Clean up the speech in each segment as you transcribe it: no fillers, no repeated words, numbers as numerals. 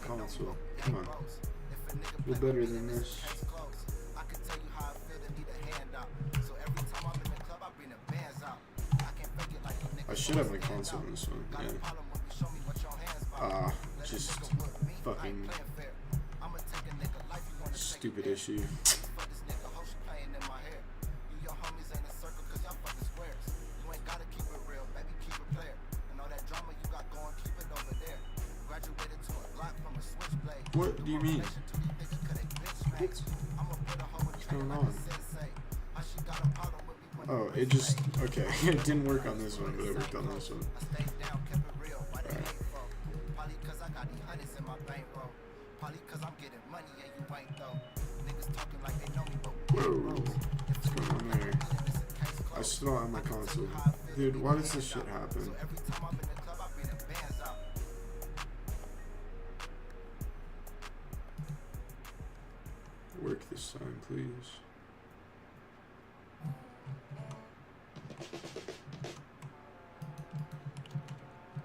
console. Come on. You're better than this. I should have my console in this one, yeah. Just fucking stupid issue. What do you mean? What's going on? Oh, it just, okay, it didn't work on this one, but it worked on this one. Alright. Whoa, what's going on there? I still don't have my console. Dude, why does this shit happen? Work this time, please.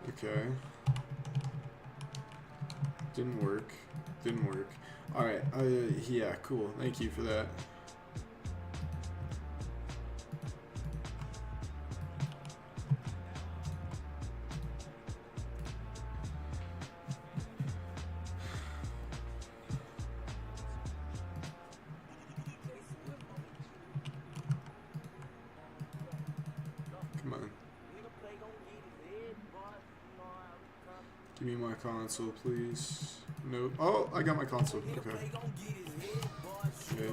Okay. Didn't work. Didn't work. Alright, yeah, cool. Thank you for that. Come on. Give me my console, please. No. Oh, I got my console. Okay. Okay.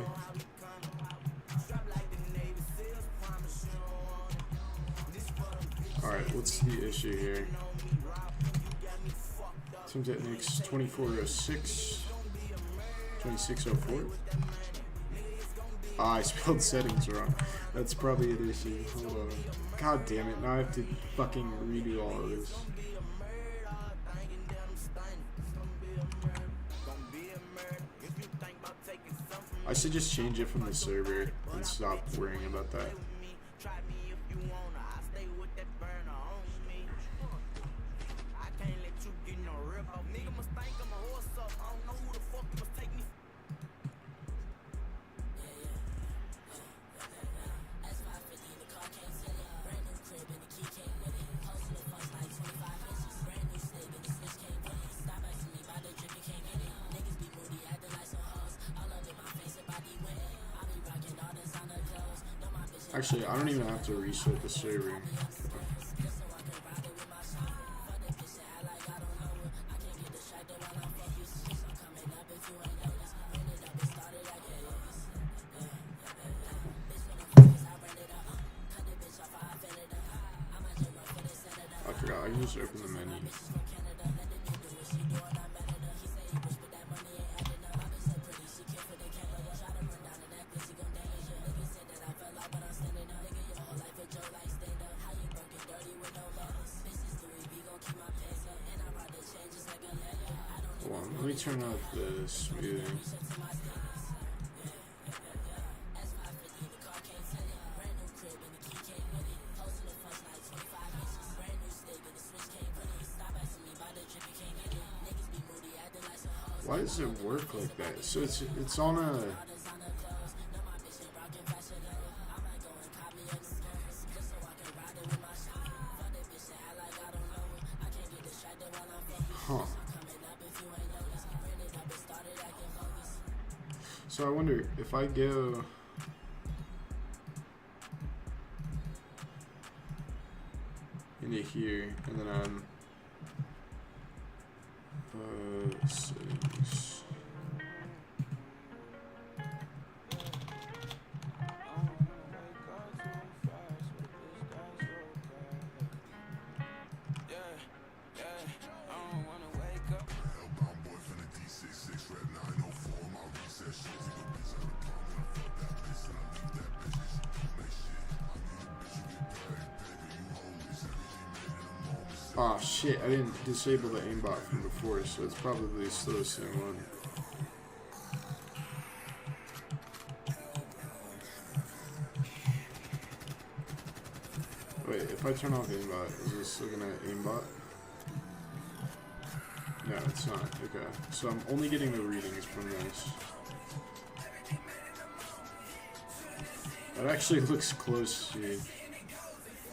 Alright, what's the issue here? Team Technics 2406. 2604. Ah, I spelled settings wrong. That's probably an issue. Hold on. God damn it, now I have to fucking redo all of this. I should just change it from the server and stop worrying about that. Actually, I don't even have to restart the server. I forgot, I can just open the menu. Let me turn off the smoothing. Why does it work like that? So it's on a... Huh. So I wonder if I go into here and then I'm settings. Oh shit, I didn't disable the aimbot from before, so it's probably still the same one. Wait, if I turn off aimbot, is this still gonna aimbot? No. it's not. Okay. So I'm only getting the readings from this. That actually looks close to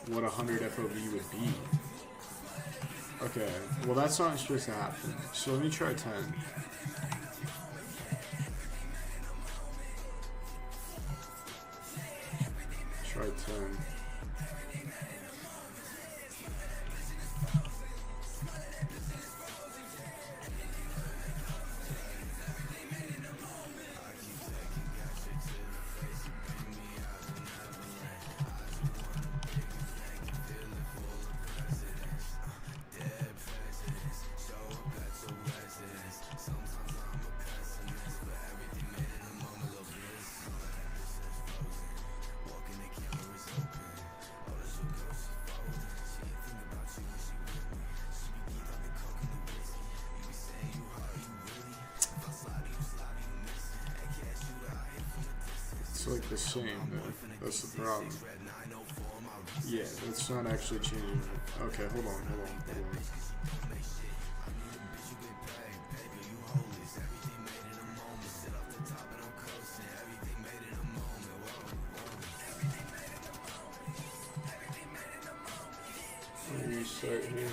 what 100 FOV would be. Okay, well that's not supposed to happen. So let me try 10. Try 10. It's like the same though. That's the problem. Yeah, that's not actually changing it. Okay, hold on. Let me restart here.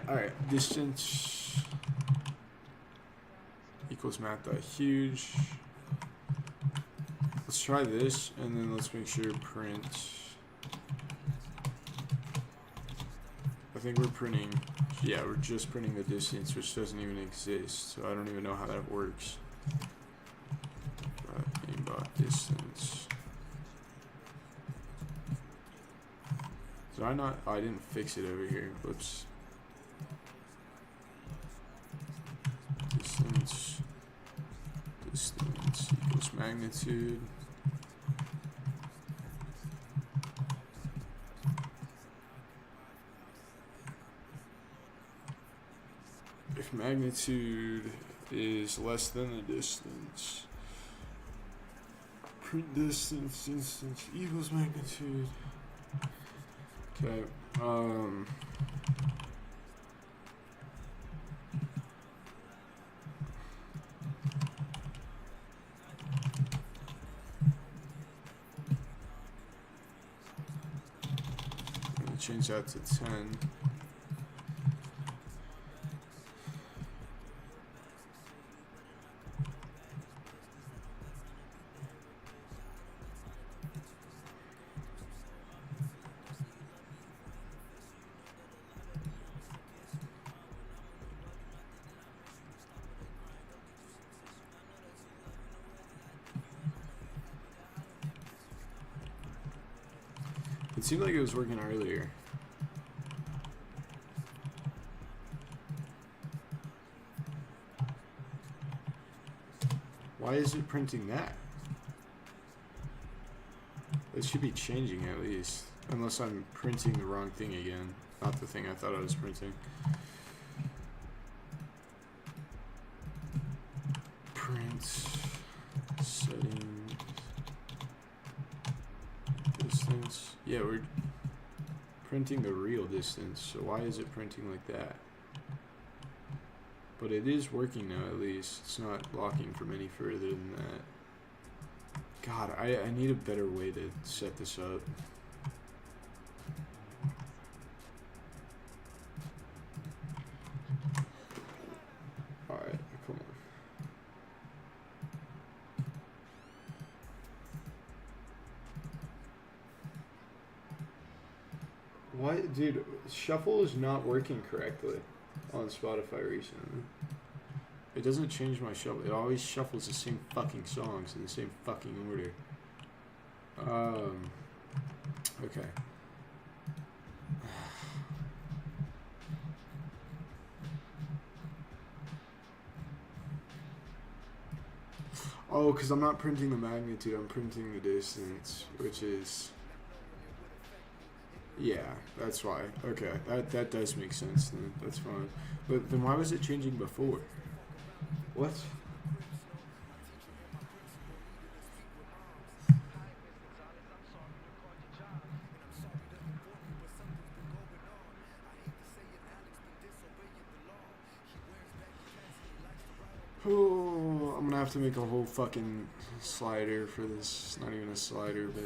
Alright. Distance equals math.huge. Let's try this, and then let's make sure print. I think we're printing, yeah, we're just printing the distance, which doesn't even exist, so I don't even know how that works. Aimbot distance. Did I not? Oh, I didn't fix it over here. Whoops. Distance equals magnitude. If magnitude is less than the distance, print distance equals magnitude. Okay, I'm gonna change that to 10. It seemed like it was working earlier. Why is it printing that? It should be changing at least. Unless I'm printing the wrong thing again. Not the thing I thought I was printing. Print settings. Distance. Yeah, we're printing the real distance, so why is it printing like that? But it is working now, at least. It's not blocking from any further than that. God, I need a better way to set this up. Alright, come on. Why, dude, shuffle is not working correctly on Spotify recently. It doesn't change my shuffle. It always shuffles the same fucking songs in the same fucking order. Okay. Oh, because I'm not printing the magnitude, I'm printing the distance, which is... Yeah, that's why. Okay, that does make sense then. That's fine. But then why was it changing before? What? gonna have to make a whole fucking slider for this. It's not even a slider, but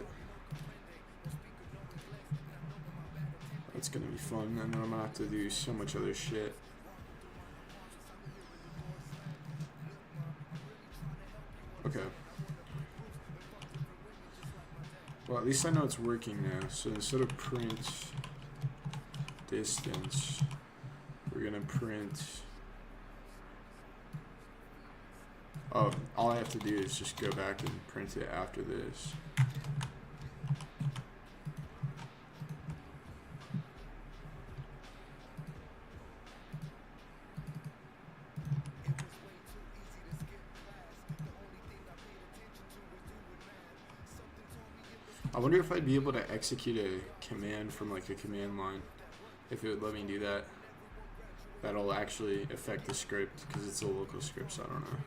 it's gonna be fun. And then I'm gonna have to do so much other shit. Okay. Well, at least I know it's working now. So instead of print distance, we're gonna print. Oh, all I have to do is just go back and print it after this. I wonder if I'd be able to execute a command from like a command line, if it would let me do that. That'll actually affect the script because it's a local script, so I don't know.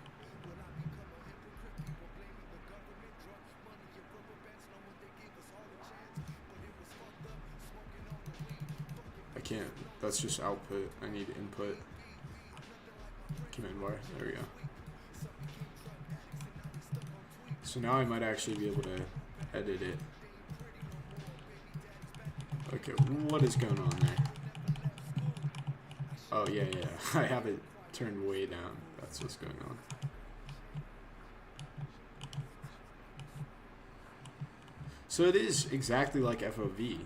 I can't. That's just output. I need input. Command bar. There we go. So now I might actually be able to edit it. Okay, what is going on there? Oh, yeah. I have it turned way down. That's what's going on. So it is exactly like FOV.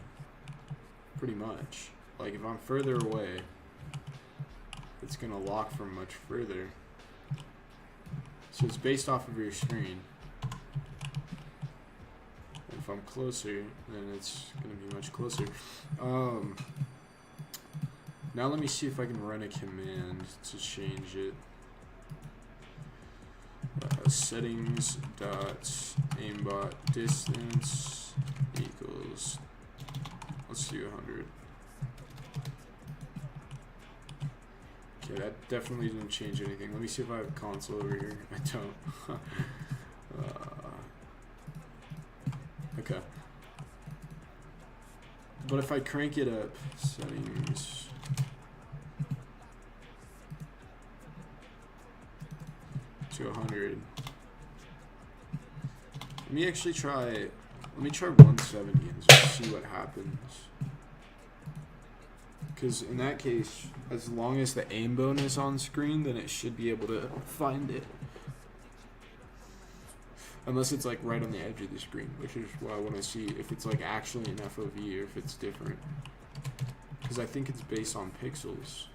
Pretty much. Like, if I'm further away, it's going to lock from much further. So it's based off of your screen. If I'm closer, then it's going to be much closer. Now let me see if I can run a command to change it. Settings dot aimbot distance equals, let's do 100. Okay, that definitely didn't change anything. Let me see if I have a console over here. I don't. Okay. But if I crank it up, settings to 100. Let me actually try, let me try 170 and just see what happens. Because in that case, as long as the aim bone is on screen, then it should be able to find it. Unless it's like right on the edge of the screen, which is why I want to see if it's like actually an FOV or if it's different. Because I think it's based on pixels,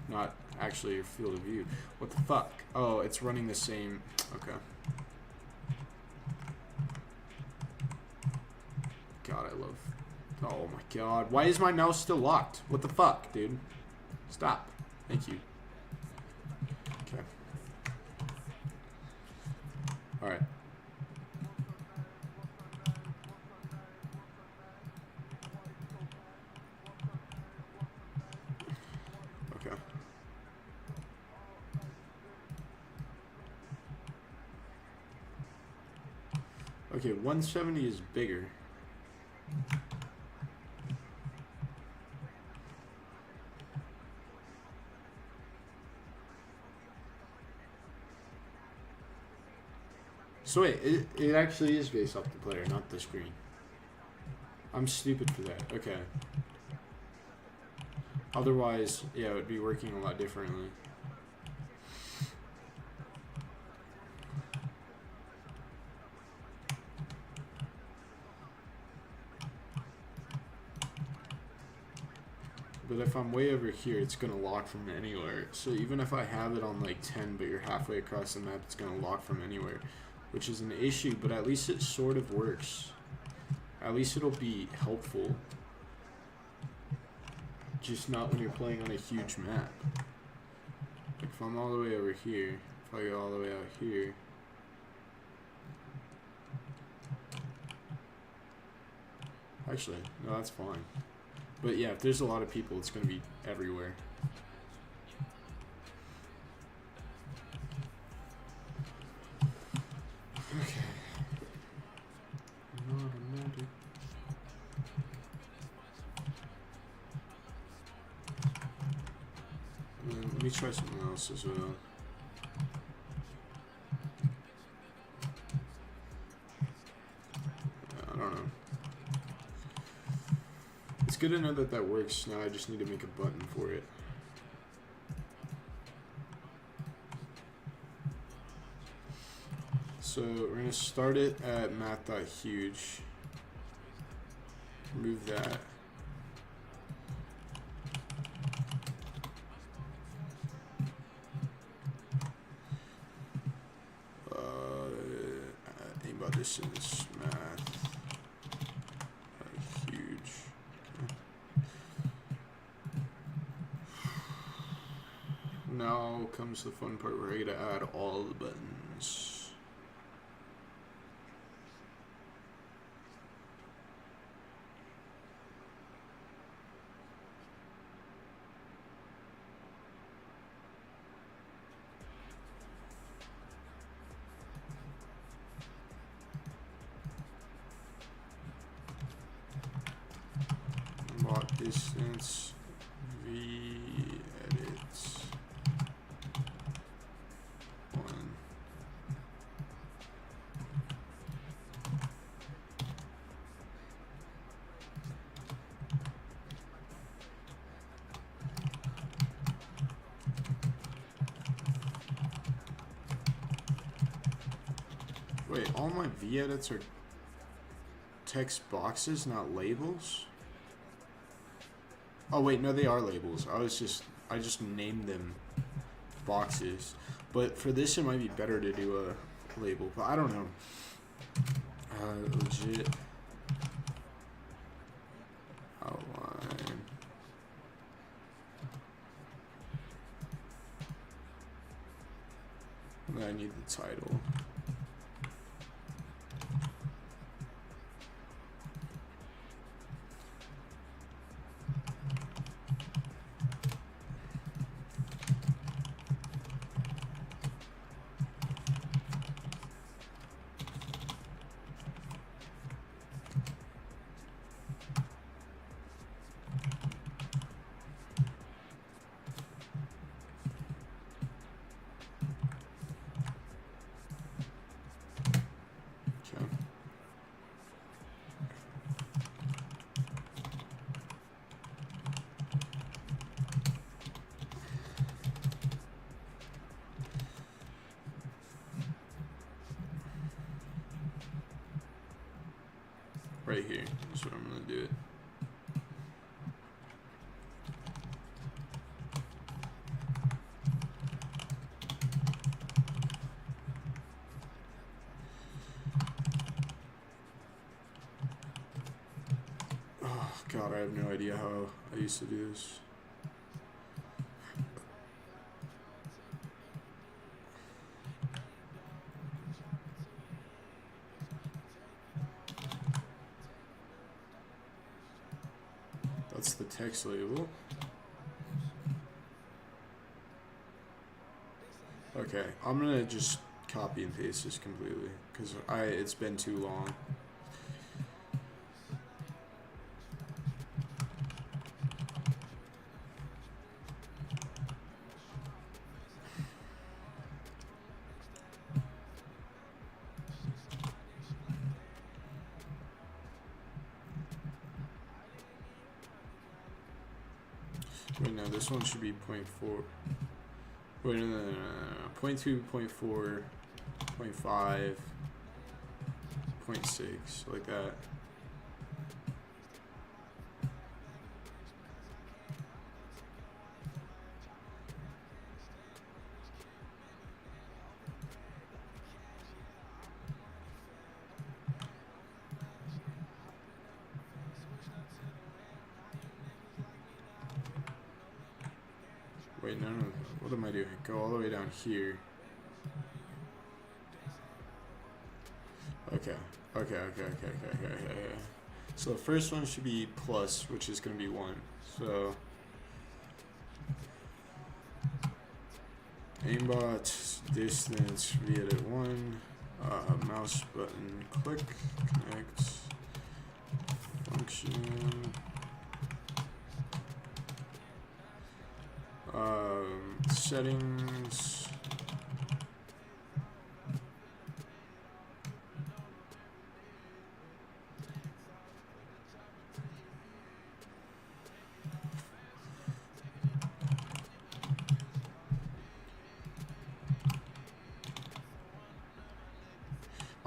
not actually your field of view. What the fuck? Oh, it's running the same. Okay. God, I love. Oh my god. Why is my mouse still locked? What the fuck, dude? Stop. Thank you. Okay. Alright. Okay. Okay, 170 is bigger. So wait, it actually is based off the player, not the screen. I'm stupid for that. Okay. Otherwise, yeah, it would be working a lot differently. But if I'm way over here, it's going to lock from anywhere. So even if I have it on like 10, but you're halfway across the map, it's going to lock from anywhere. Which is an issue, but at least it sort of works. At least it'll be helpful. Just not when you're playing on a huge map. Like if I'm all the way over here, if I go all the way out here. Actually, no, that's fine. But yeah, if there's a lot of people, it's going to be everywhere. Okay. Let me try something else as well. good to know that that works. Now I just need to make a button for it. So we're going to start it at math.huge. Remove that. Aimbot distance math huge. Now comes the fun part where I get to add all the buttons. Distance v edits 1. Wait, all my v edits are text boxes, not labels? Oh wait, no, they are labels. I just named them boxes. But for this, it might be better to do a label. But I don't know. Legit outline. And then I need the title. Right here is what I'm going to do it. Oh god, I have no idea how I used to do this. That's the text label. Okay, I'm gonna just copy and paste this completely because it's been too long. Wait, no, this one should be 0.4. Wait, no. 0.2, 0.4, 0.5, 0.6, like that. Wait, no. What am I doing? Go all the way down here. Okay. So the first one should be plus, which is going to be 1. So aimbot distance v-edit 1. Mouse button click connect function. Settings.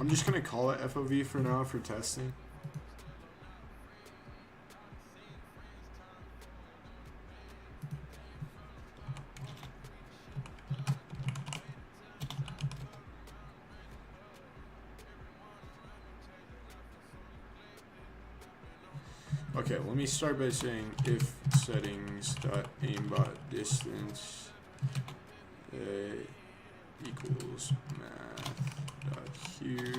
I'm just gonna call it FOV for now for testing. Okay, let me start by saying if settings dot aimbot distance equals math dot huge,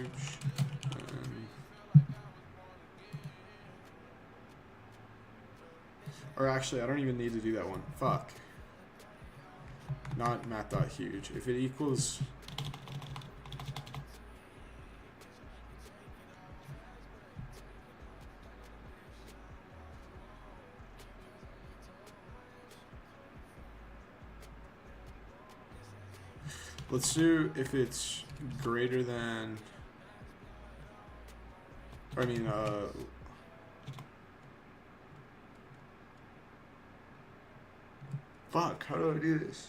or actually I don't even need to do that one. Fuck. Not math dot huge. If it equals let's do if it's greater than, I mean, fuck, how do I do this?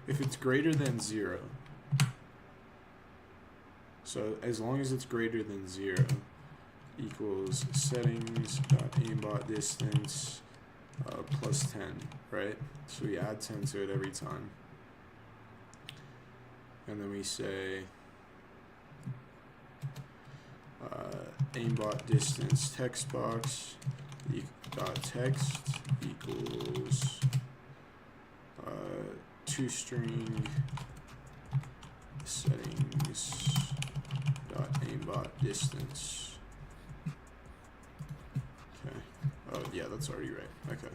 If it's greater than 0, so as long as it's greater than 0, equals settings dot aimbot distance plus 10, right? So we add 10 to it every time. And then we say aimbot distance text box dot text equals toString settings dot aimbot distance. Okay. Oh yeah, that's already right. Okay.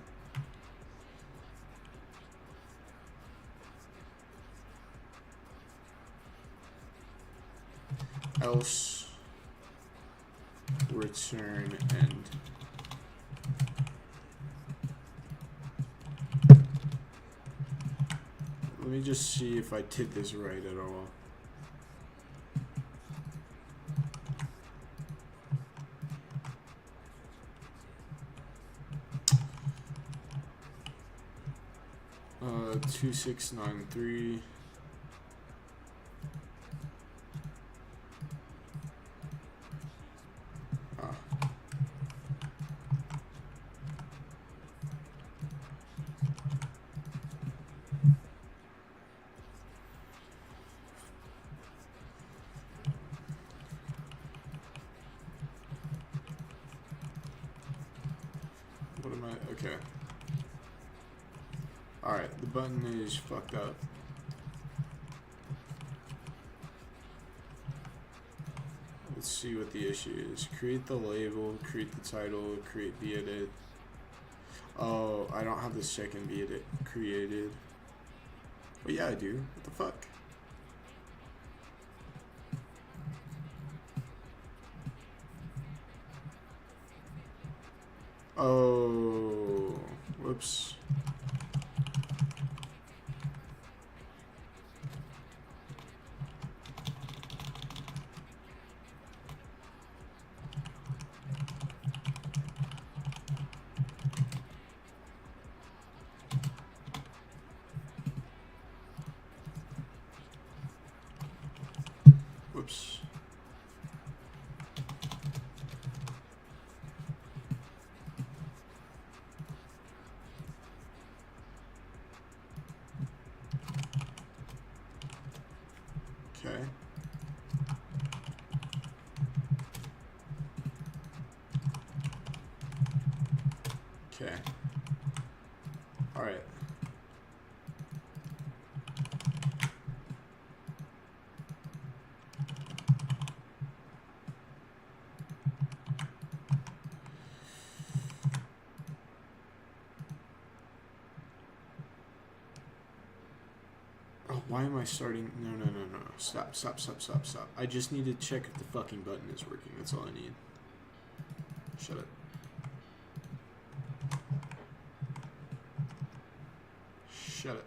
Else return end. Let me just see if I did this right at all. Uh, 2693. What am I? Okay. Alright, the button is fucked up. Let's see what the issue is. Create the label, create the title, create the edit. Oh, I don't have the second the edit created. But yeah, I do. What the fuck? Oh, whoops. Whoops. Okay. Okay. All right. Oh, why am I starting? No. Stop. I just need to check if the fucking button is working. That's all I need. Shut it. Shut it.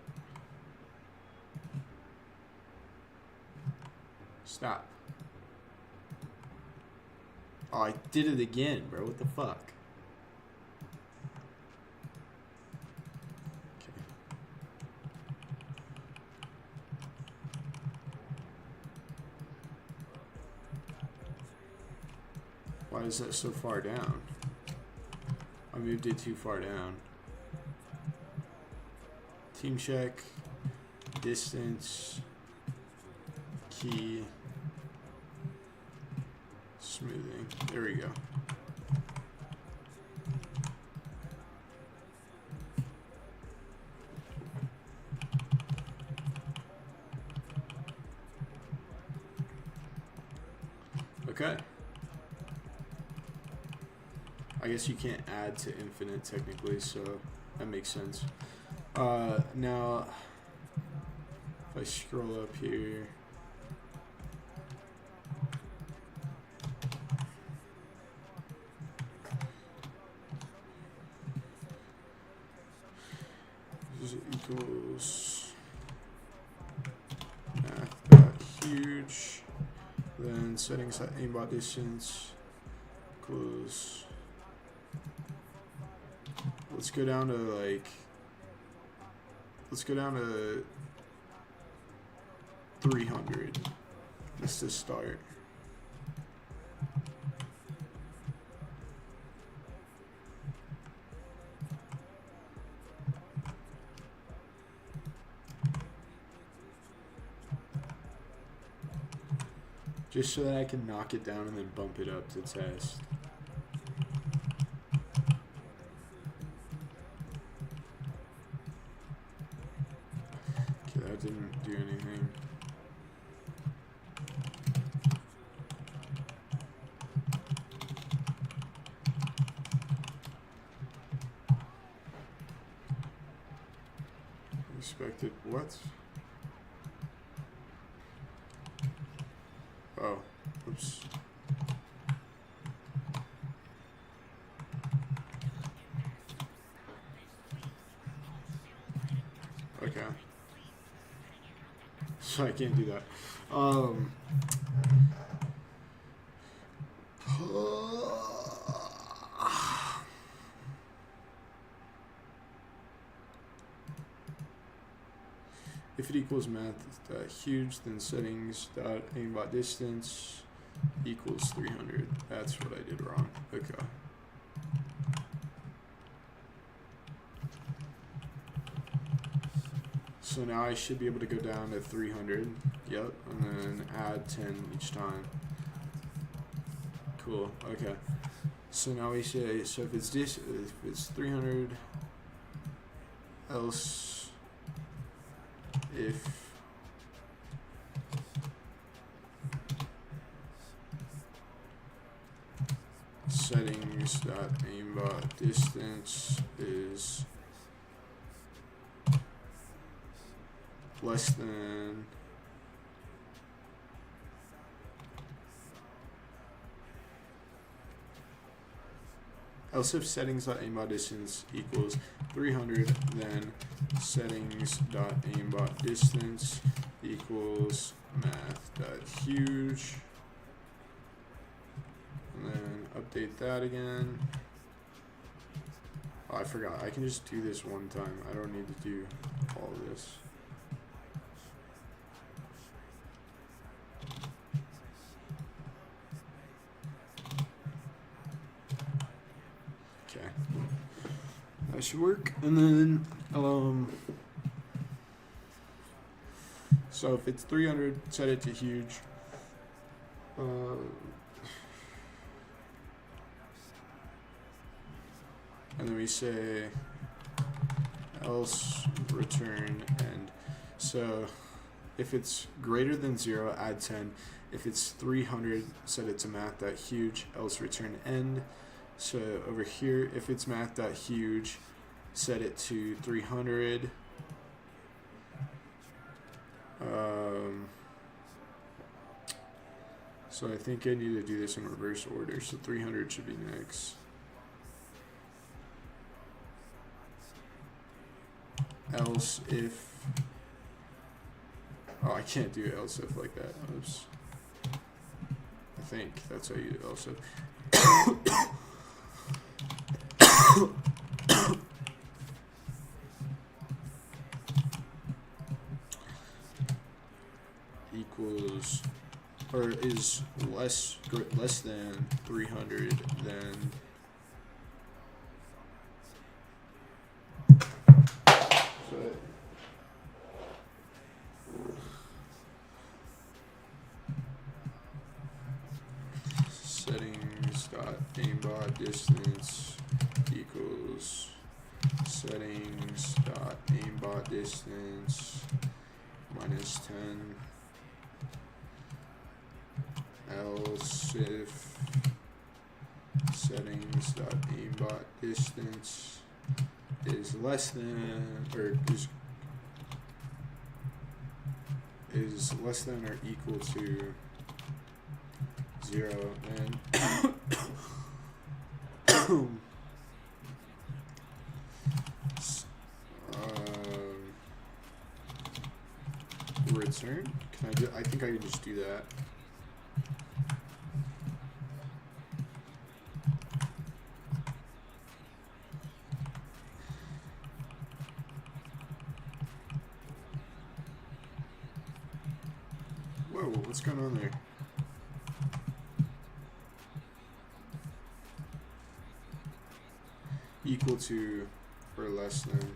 Stop. Oh, I did it again, bro. What the fuck? is that so far down? I moved it too far down. Team check, distance, key, smoothing. There we go. Okay. I guess you can't add to infinite technically, so that makes sense. Now, if I scroll up here, this equals math.huge, then settings at aimbot distance equals, let's go down to like, let's go down to 300 just to start. Just so that I can knock it down and then bump it up to test. Okay, that didn't do anything. Expected what? Oh, oops. Okay. So I can't do that. If it equals math.huge, then settings.aimbot distance equals 300. That's what I did wrong. Okay. So now I should be able to go down to 300. Yep. And then add 10 each time. Cool. Okay. So now we say, so if it's this, if it's 300, else if settings.aimbot distance is less than else if settings.aimbot distance equals 300, then settings.aimbot distance equals math.huge, and then update that again. Oh, I forgot. I can just do this one time. I don't need to do all this. Okay. That should work. And then, so if it's 300, set it to huge. And then we say else return end. So if it's greater than 0, add 10. If it's 300, set it to math.huge, else return end. So over here, if it's math.huge, set it to 300. So I think I need to do this in reverse order. So 300 should be next. Else if, oh, I can't do else if like that. Oops. I think that's how you do else if. Equals, or is less than 300, then settings dot aimbot distance equals settings dot aimbot distance minus 10, else if settings dot aimbot distance is less than or is less than or equal to 0, and return. Can I do? I think I can just do that. Whoa, what's going on there? Equal to or less than.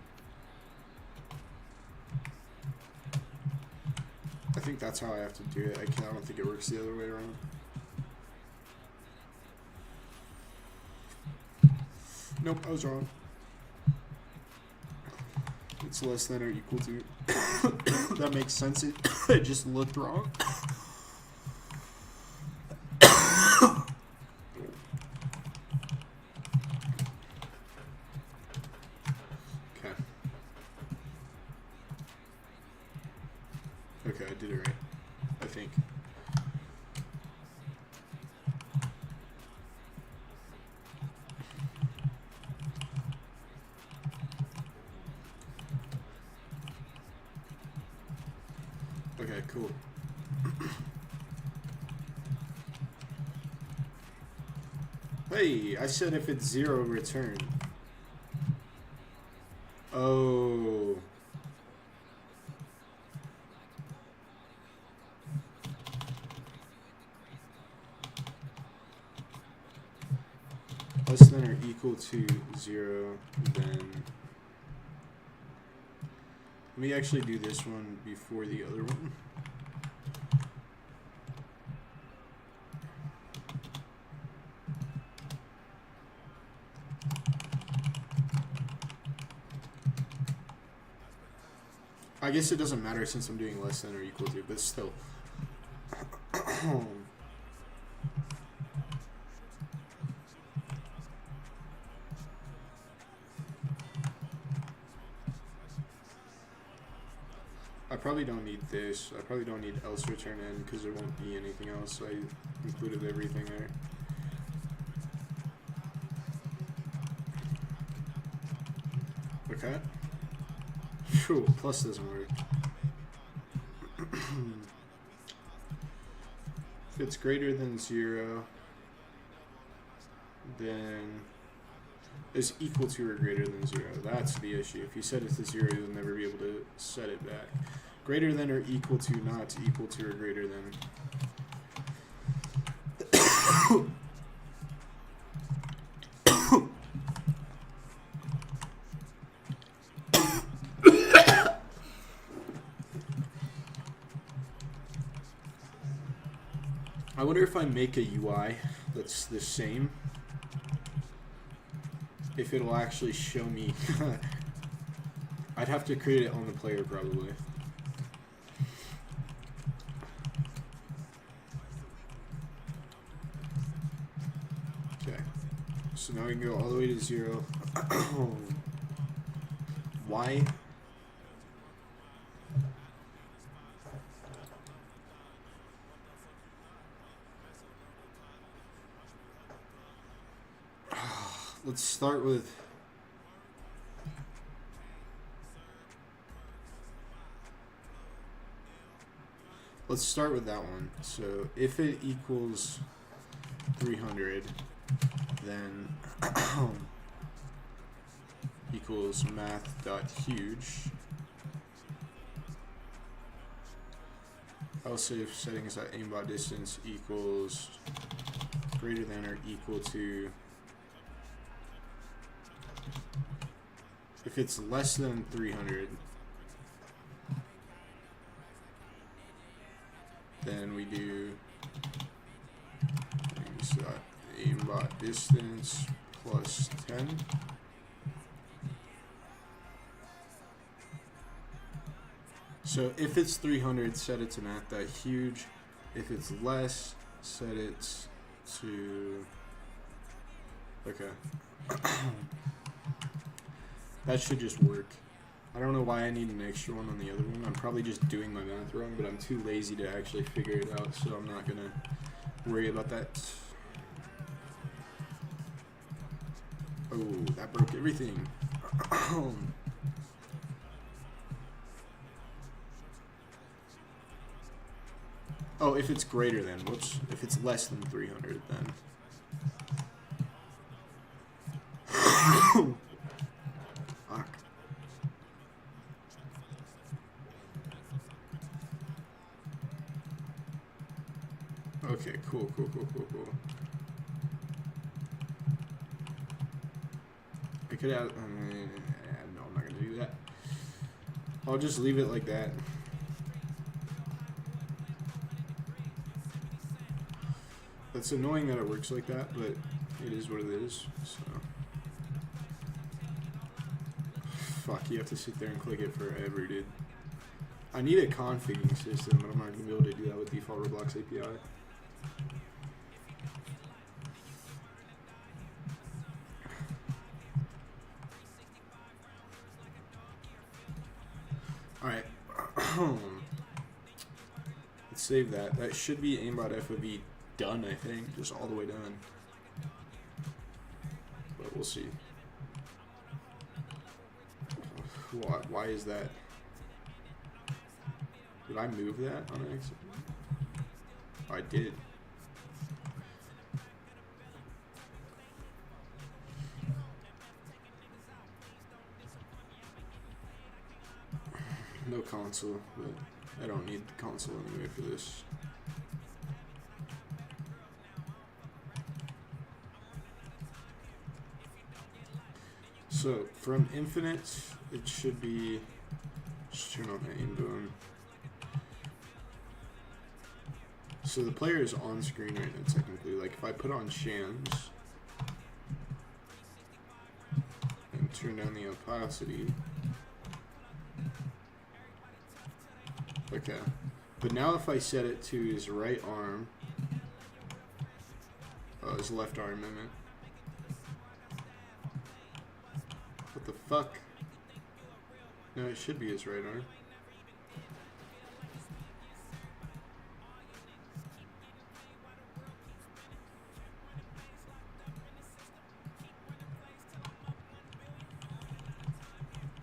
I think that's how I have to do it. I don't think it works the other way around. Nope, I was wrong. It's less than or equal to. That makes sense. It just looked wrong. Okay, I did it right, I think. Okay, cool. Hey, I said if it's 0, return. Oh. Less than or equal to 0, then let me actually do this one before the other one. I guess it doesn't matter since I'm doing less than or equal to, but still. I probably don't need this. I probably don't need else return in because there won't be anything else. I included everything there. Okay. Phew, plus doesn't work. If it's greater than 0, then is equal to or greater than 0. That's the issue. If you set it to 0, you'll never be able to set it back. Greater than or equal to, not equal to or greater than. I wonder if I make a UI that's the same, if it'll actually show me. I'd have to create it on the player probably. Okay, so now we can go all the way to 0. Why? Let's start with that one. So if it equals 300, then equals math.huge else if settings at aimbot distance equals greater than or equal to, if it's less than 300, then we do aimbot distance plus 10. So if it's 300, set it to not that huge. If it's less, set it to, okay. That should just work. I don't know why I need an extra one on the other one. I'm probably just doing my math wrong, but I'm too lazy to actually figure it out, so I'm not gonna worry about that. Oh, that broke everything. Oh, if it's greater than, whoops. If it's less than 300, then. Fuck. Okay, cool. I could have, no, I'm not gonna do that. I'll just leave it like that. It's annoying that it works like that, but it is what it is, so. Fuck, you have to sit there and click it forever, dude. I need a configging system, but I'm not going to be able to do that with default Roblox API. Alright. Let's save that. That should be aimbot FOV done, I think. Just all the way done. But we'll see. Why is that? Did I move that on accident? I did. No console, but I don't need the console anyway for this. So from infinite, it should be, just turn on the aim boom. So the player is on screen right now technically. Like if I put on Shams and turn down the opacity. Okay. But now if I set it to his right arm, his left arm, I meant. What the fuck? No, it should be his right arm.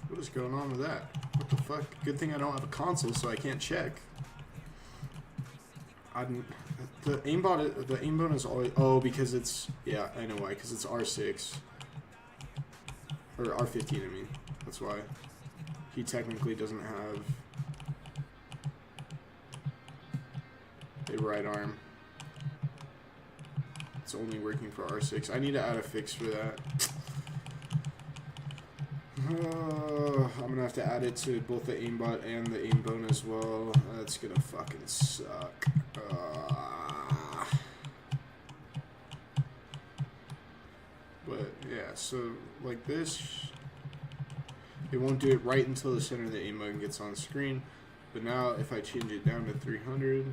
What is going on with that? What the fuck? Good thing I don't have a console, so I can't check. The aimbot is always, oh, because it's, yeah, I know why, because it's R6. Or R15, I mean. That's why. He technically doesn't have a right arm. It's only working for R6. I need to add a fix for that. I'm gonna have to add it to both the aimbot and the aimbone as well. That's gonna fucking suck. But yeah, so like this, it won't do it right until the center of the aim button gets on screen. But now if I change it down to 300,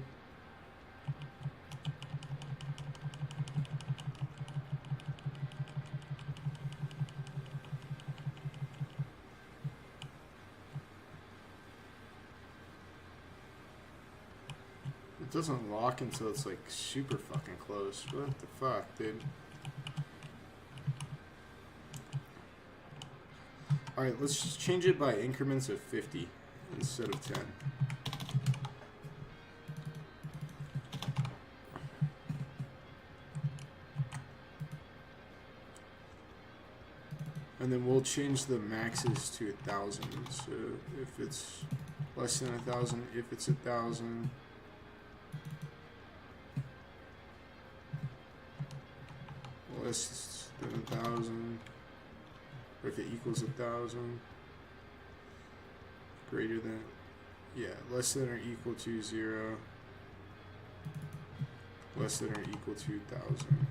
it doesn't lock until it's like super fucking close. What the fuck, dude? Alright, let's just change it by increments of 50 instead of 10. And then we'll change the maxes to 1,000. So if it's less than 1,000, if it's 1,000, less than 1,000, or if it equals 1,000, greater than, yeah, less than or equal to 0, less than or equal to 1,000.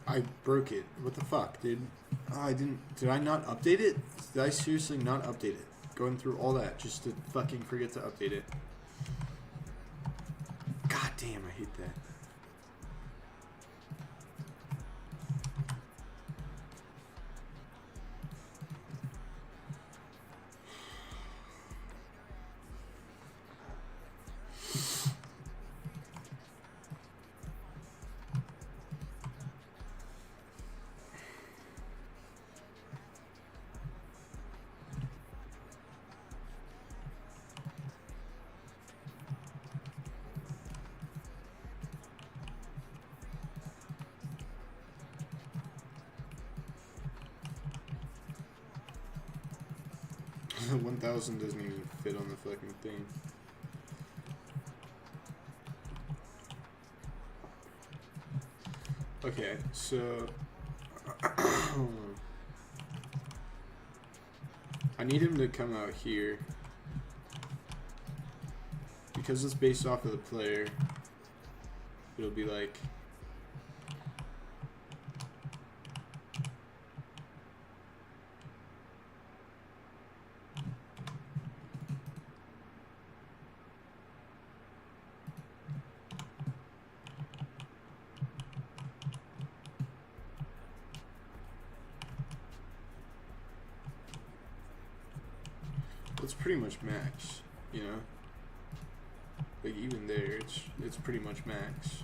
I broke it. What the fuck, dude? Oh, I didn't. Did I not update it? Did I seriously not update it? Going through all that just to fucking forget to update it. God damn, I hate that. The 1,000 doesn't even fit on the fucking thing. Okay, so I need him to come out here because it's based off of the player. It'll be like it's pretty much max, you know? Like even there, it's pretty much max.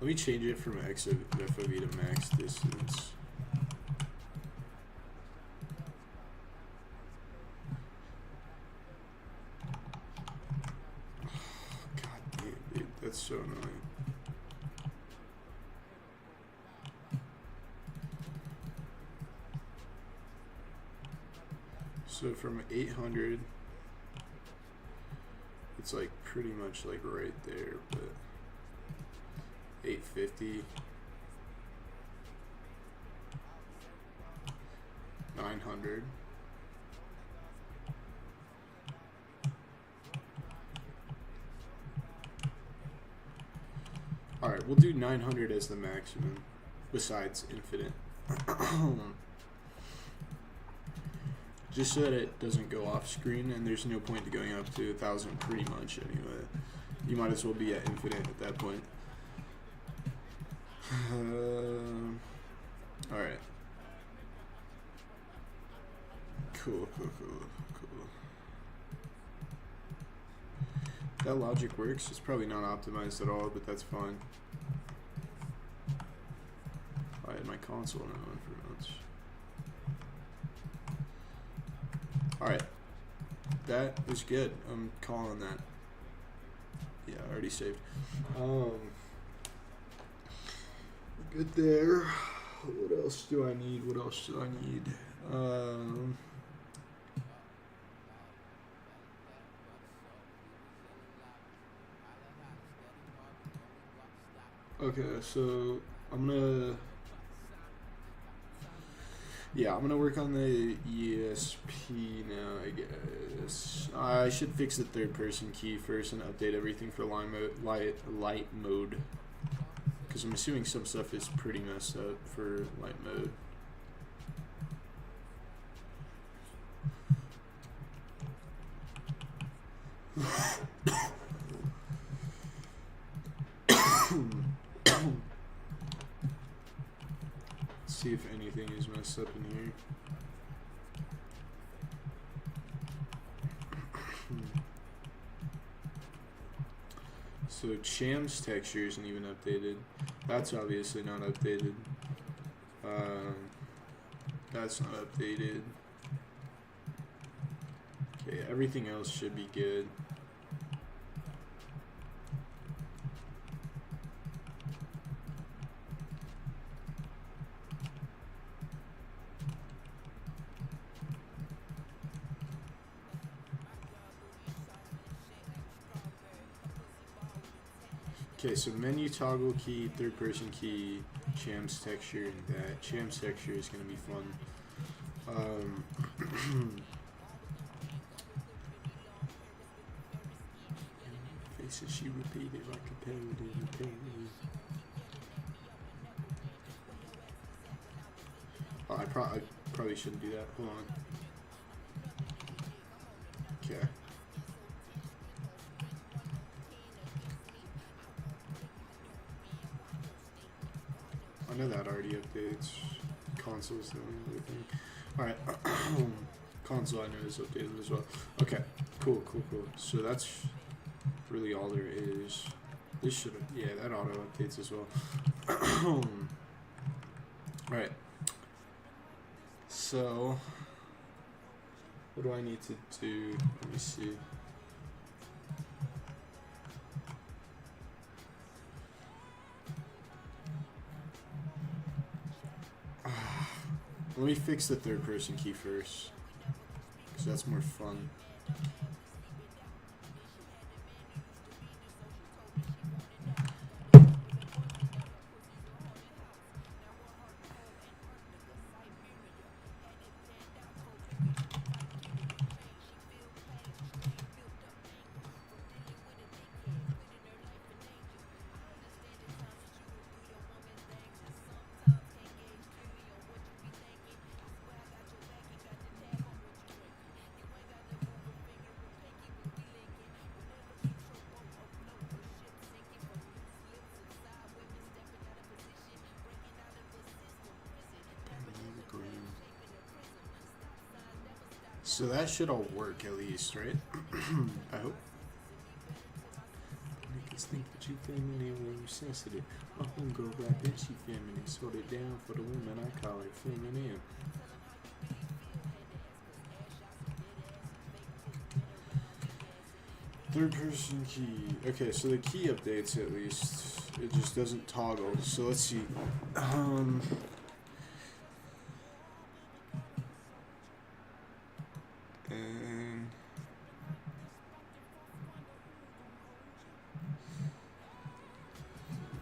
Let me change it from FOV to max distance. God damn, dude, that's so annoying. So from 800, it's like pretty much like right there, but 850, 900, alright, we'll do 900 as the maximum, besides infinite. Just so that it doesn't go off screen, and there's no point to going up to 1,000 pretty much anyway. You might as well be at infinite at that point. Alright. Cool. That logic works. It's probably not optimized at all, but that's fine. I had my console now on for months. Alright. That was good. I'm calling that. Yeah, I already saved. Good there. What else do I need? Um, okay, so I'm gonna I'm gonna work on the ESP now, I guess. I should fix the third person key first and update everything for light mode. Because I'm assuming some stuff is pretty messed up for light mode. See if anything is messed up in here. So Cham's texture isn't even updated. That's obviously not updated. That's not updated. Okay, everything else should be good. Okay, so menu toggle key, third person key, Cham's texture, and that. Cham's texture is going to be fun. Faces she repeated like a parody. Oh, I probably shouldn't do that. Hold on. Okay. I know that already updates. Console's the only other thing. Alright. Console I know is updated as well. Okay. Cool. So that's really all there is. This should have, yeah, that auto updates as well. Alright. So, what do I need to do? Let me see. Let me fix the third person key first, because that's more fun. So that should all work at least, right? I hope. Niggas think that you feminine when you sensitive. My homegirl rap and she feminine. Sort it down for the women, I call her feminine. Third person key. Okay, so the key updates at least. It just doesn't toggle. So let's see.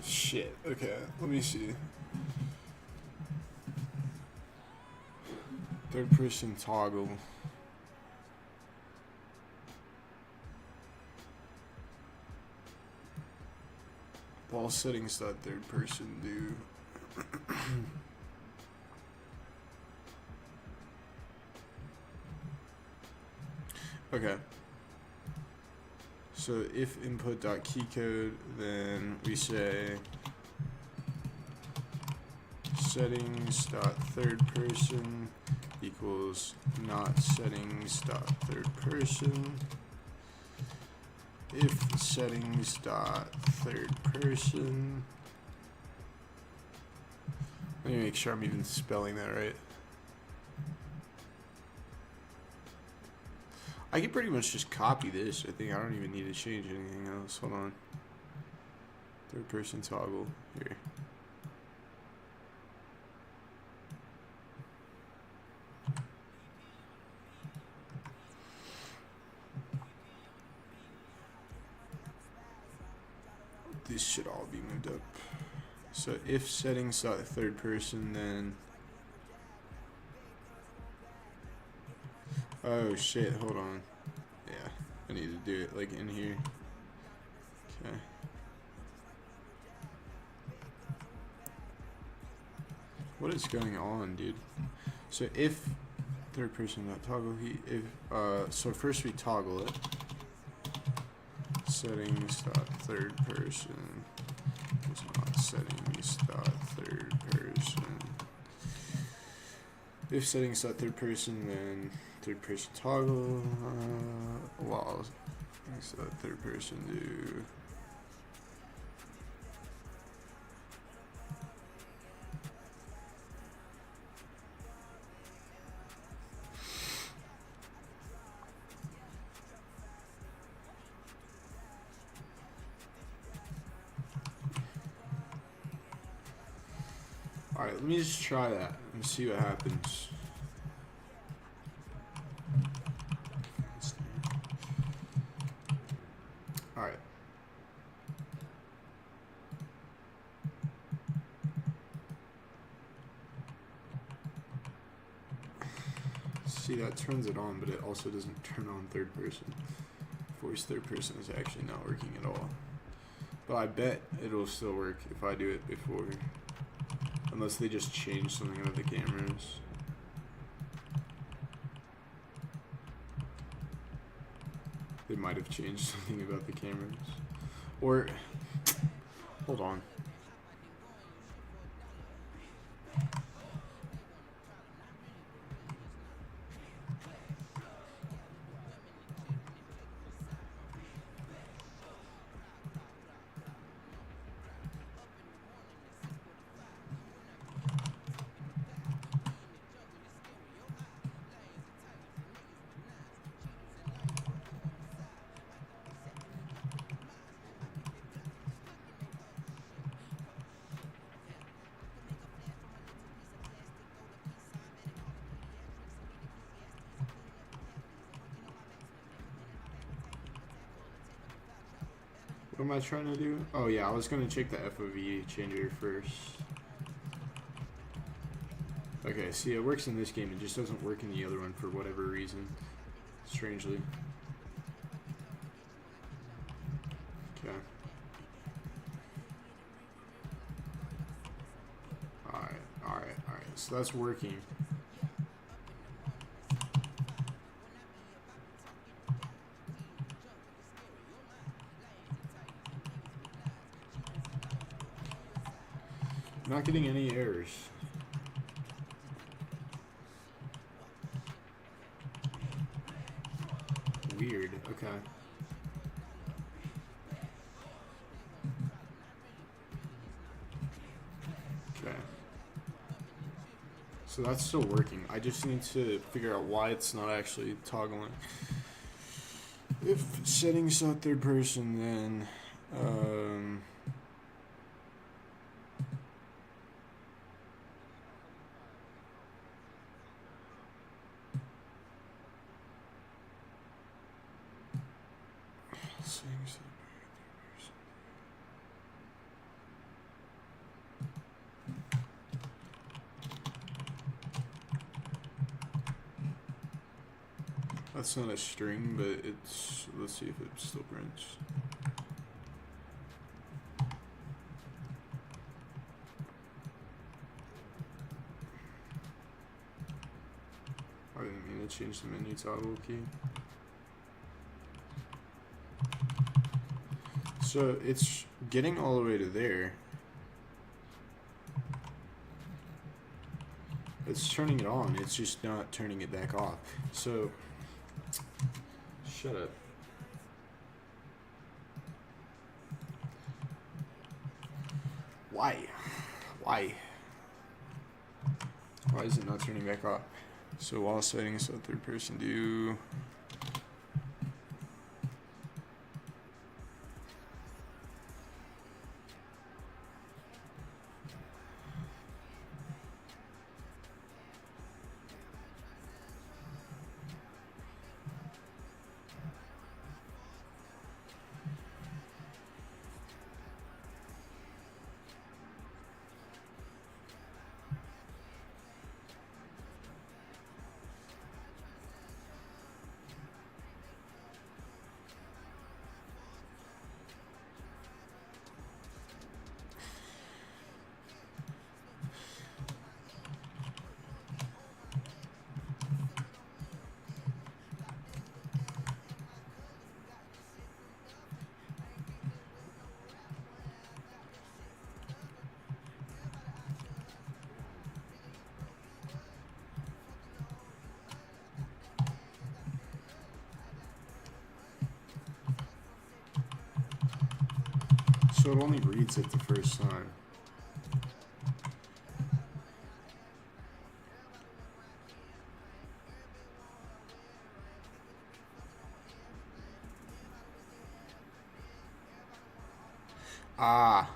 Shit. Okay, let me see. Third person toggle. All settings that third person do. Okay. So if input.keycode, then we say settings.thirdperson equals not settings.thirdperson. If settings.thirdperson. Let me make sure I'm even spelling that right. I can pretty much just copy this. I think I don't even need to change anything else. Hold on. Third person toggle here. these should all be moved up. So if settings third person, then oh shit, hold on. Yeah, I need to do it like in here. Okay. What is going on, dude? So if third person dot toggle if so first we toggle it. Settings dot third person. It's not settings dot third person. If settings dot third person, then third person toggle. While settings dot third person do. Alright, let me just try that and see what happens. Alright. See, that turns it on, but it also doesn't turn on third person. Voice third person is actually not working at all. But I bet it'll still work if I do it before. Unless they just change something about the cameras. They might have changed something about the cameras. Or, hold on. What am I trying to do? Oh yeah, I was gonna check the FOV changer first. Okay, see, it works in this game, it just doesn't work in the other one for whatever reason. Strangely. Okay. Alright, so that's working. I'm not getting any errors. Weird, okay. Okay. So that's still working. I just need to figure out why it's not actually toggling. If settings on third person, then settings on third person. That's not a string, but it's, let's see if it still prints. I didn't mean to change the menu toggle key. So it's getting all the way to there. It's turning it on, it's just not turning it back off. So, shut up. Why? Why? Why is it not turning back off? So while settings on third person do. So it only reads it the first time. Ah,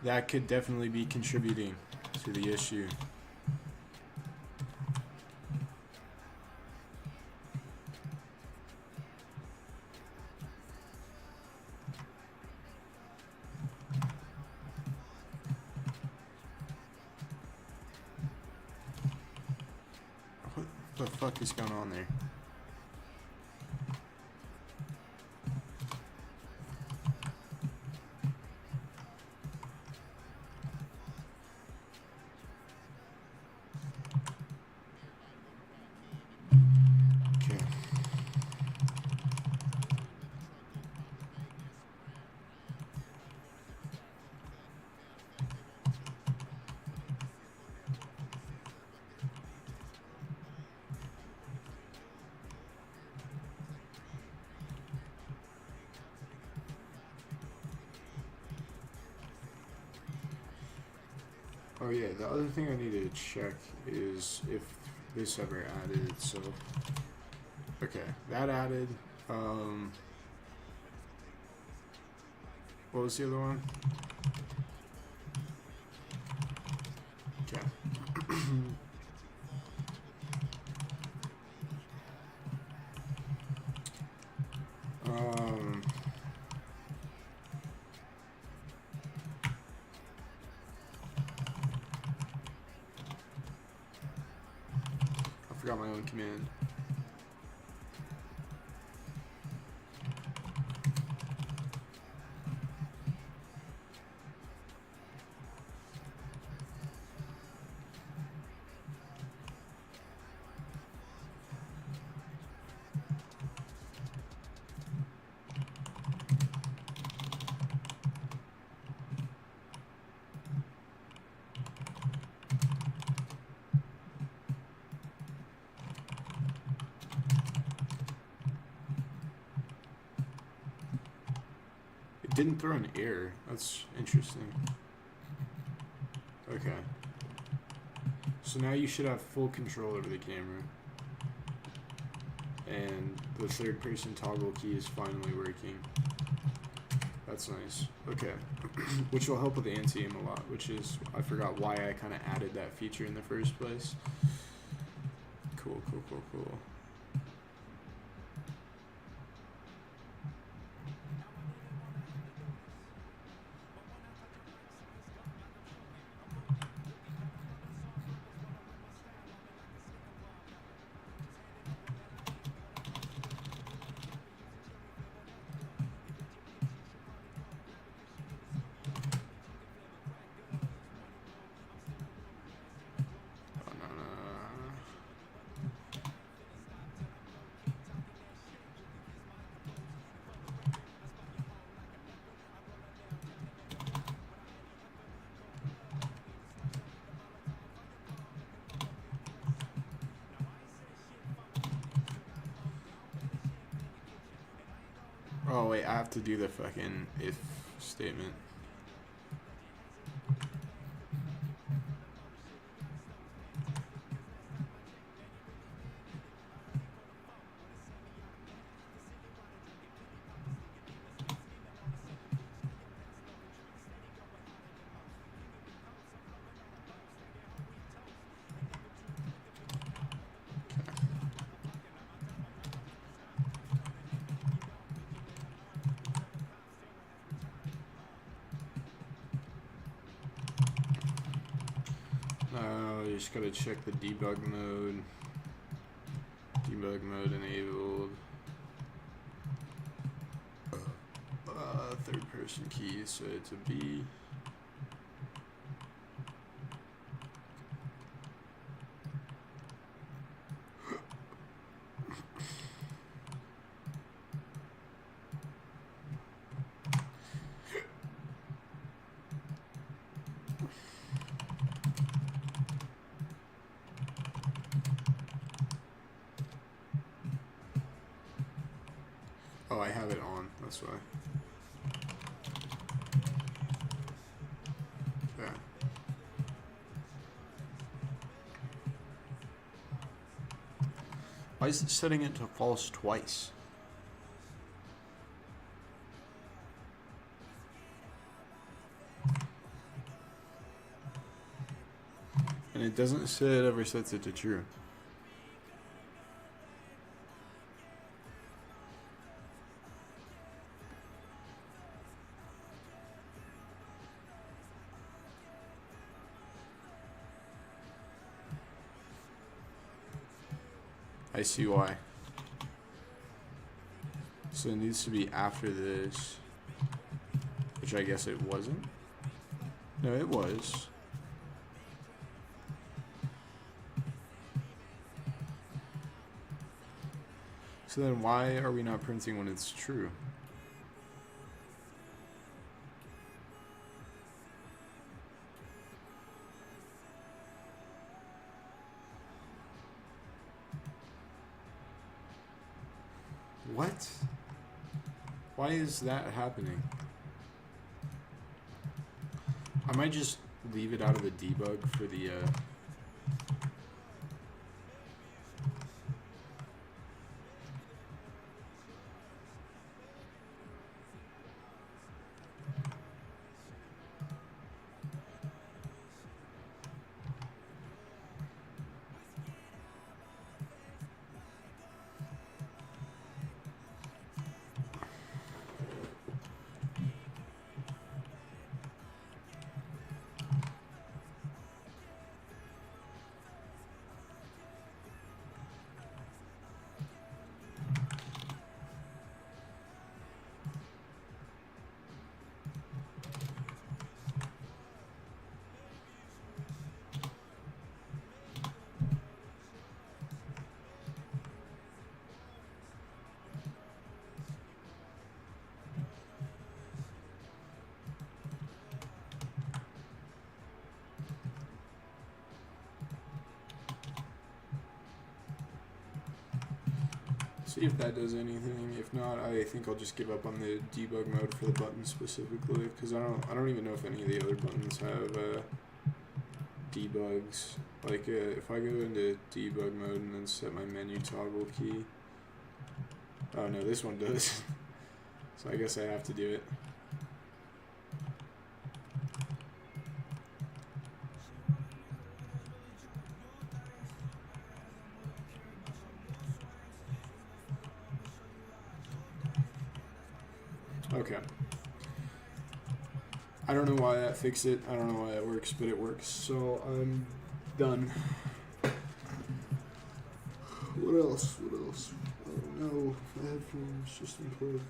that could definitely be contributing to the issue. What the fuck is going on there? Okay. Oh yeah, the other thing I need to check is if this ever added itself. Okay, that added. What was the other one? Okay. I forgot my own command. It didn't throw an error. That's interesting. Okay. So now you should have full control over the camera. And the third person toggle key is finally working. That's nice. Okay. Which will help with the anti-aim a lot, which is, I forgot why I kind of added that feature in the first place. Cool, cool, cool, cool. Oh wait, I have to do the fucking if statement. You just gotta check the debug mode. Debug mode enabled. Third person key, so it's a B. Oh, I have it on, that's why. Why is it setting it to false twice? And it doesn't say it ever sets it to true. I see why. So it needs to be after this, which I guess it wasn't. No, it was. So then why are we not printing when it's true? What? Why is that happening? I might just leave it out of the debug for the see if that does anything. If not, I think I'll just give up on the debug mode for the button specifically, because I don't even know if any of the other buttons have debugs. Like if I go into debug mode and then set my menu toggle key. Oh no, this one does. So I guess I have to do it. Okay. I don't know why that fixed it. I don't know why that works, but it works. So I'm done. What else? What else? Oh no, my headphones just unplugged.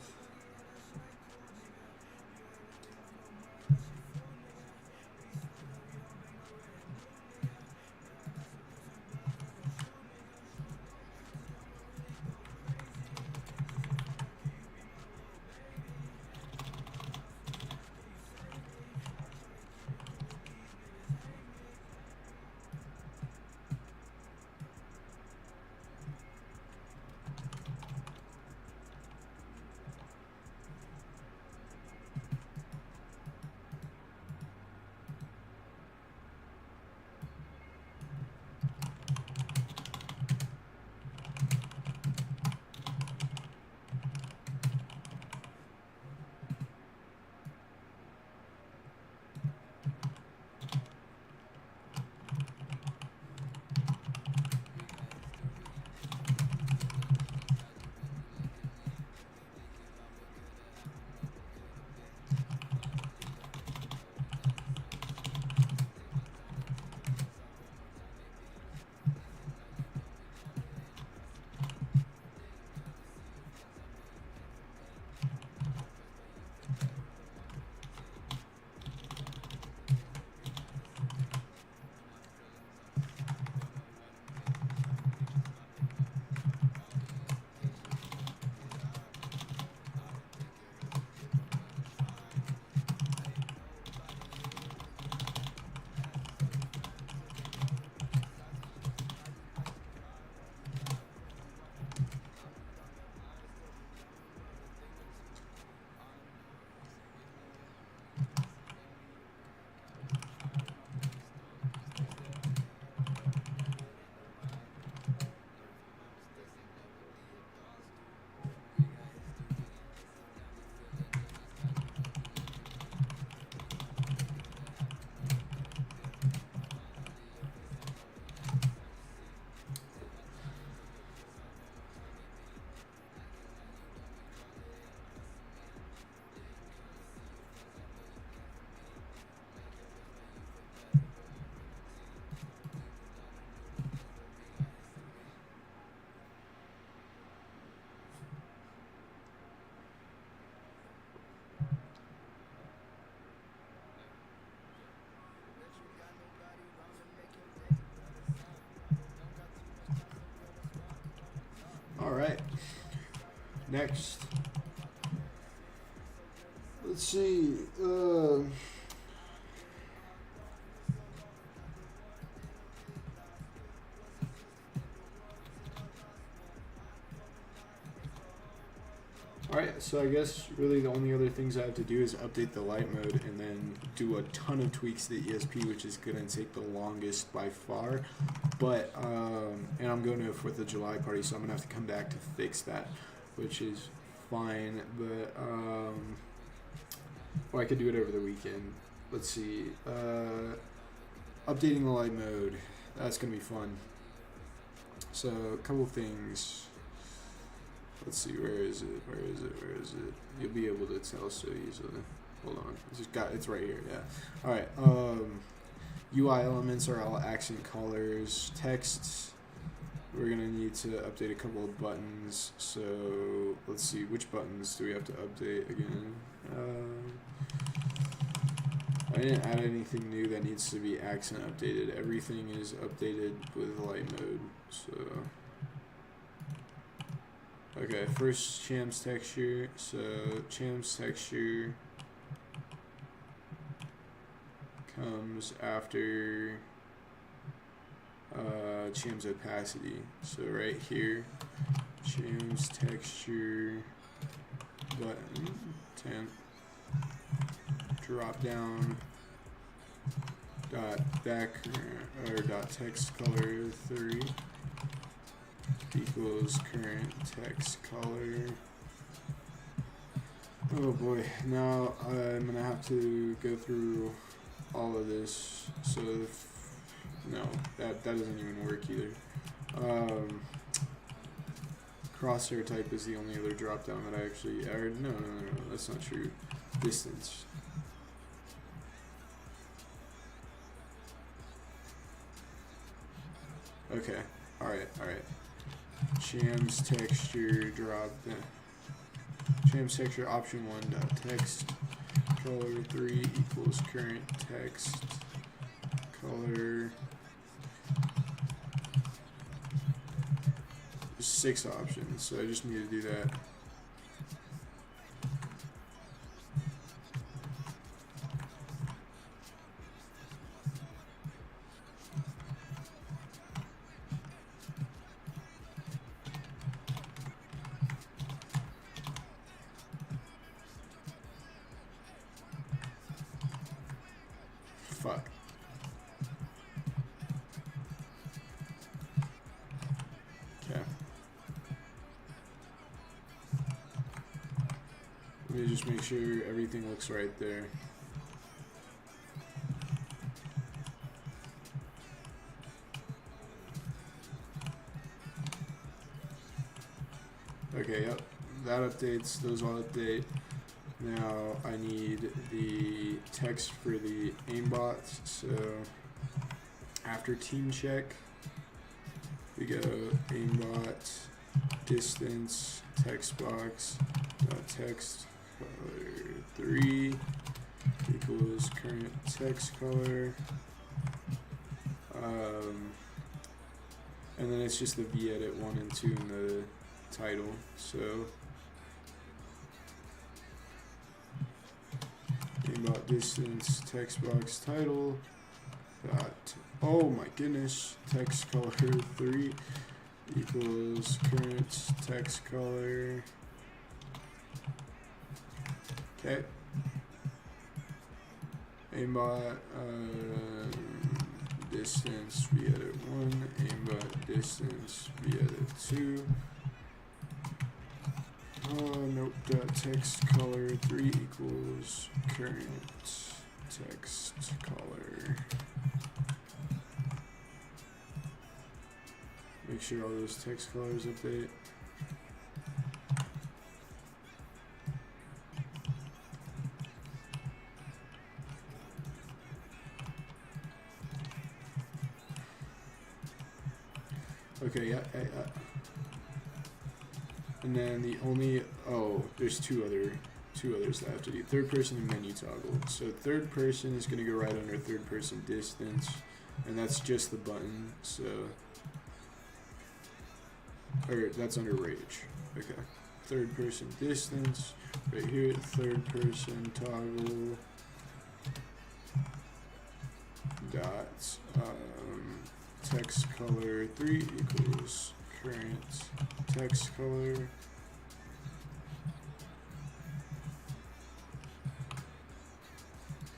Alright. Next. Let's see. Alright, so I guess really the only other things I have to do is update the light mode and then do a ton of tweaks to the ESP, which is going to take the longest by far. But, and I'm going to a 4th of July party, so I'm going to have to come back to fix that, which is fine. But, or I could do it over the weekend. Let's see. Updating the light mode. That's going to be fun. So, a couple things. Let's see, where is it? Where is it? Where is it? You'll be able to tell so easily. Hold on. It's right here, yeah. Alright, UI elements are all accent colors. Text, we're gonna need to update a couple of buttons. So let's see, which buttons do we have to update again? I didn't add anything new that needs to be accent updated. Everything is updated with light mode. So okay, first Cham's texture. So Cham's texture comes after Cham's opacity. So right here, Cham's texture button temp drop down dot dot text color 3 equals current text color. Oh boy, now I'm gonna have to go through all of this. So no, that doesn't even work either. Crosshair type is the only other drop down that I actually, no, that's not true. Distance. Okay, alright. Cham's texture drop down. Cham's texture option 1 dot text color 3 equals current text color. There's 6 options, so I just need to do that. Fuck. Okay. Let me just make sure everything looks right there. Okay, yep. That updates. Those all update. Now I need the text for the aimbots. So after team check, we go aimbot distance text box text color 3 equals current text color. And then it's just the v-edit 1 and 2 in the title. So aimbot distance text box title dot, oh my goodness, text color 3 equals current text color. Okay. Aimbot distance v-edit 1, aimbot distance v-edit 2. Nope, text color 3 equals current text color. Make sure all those text colors update. Okay, yeah. And then the only, there's two others that I have to do. Third person and menu toggle. So third person is going to go right under third person distance, and that's just the button. So or that's under rage. Okay. Third person distance, right here, third person toggle dot text color 3 equals current text color.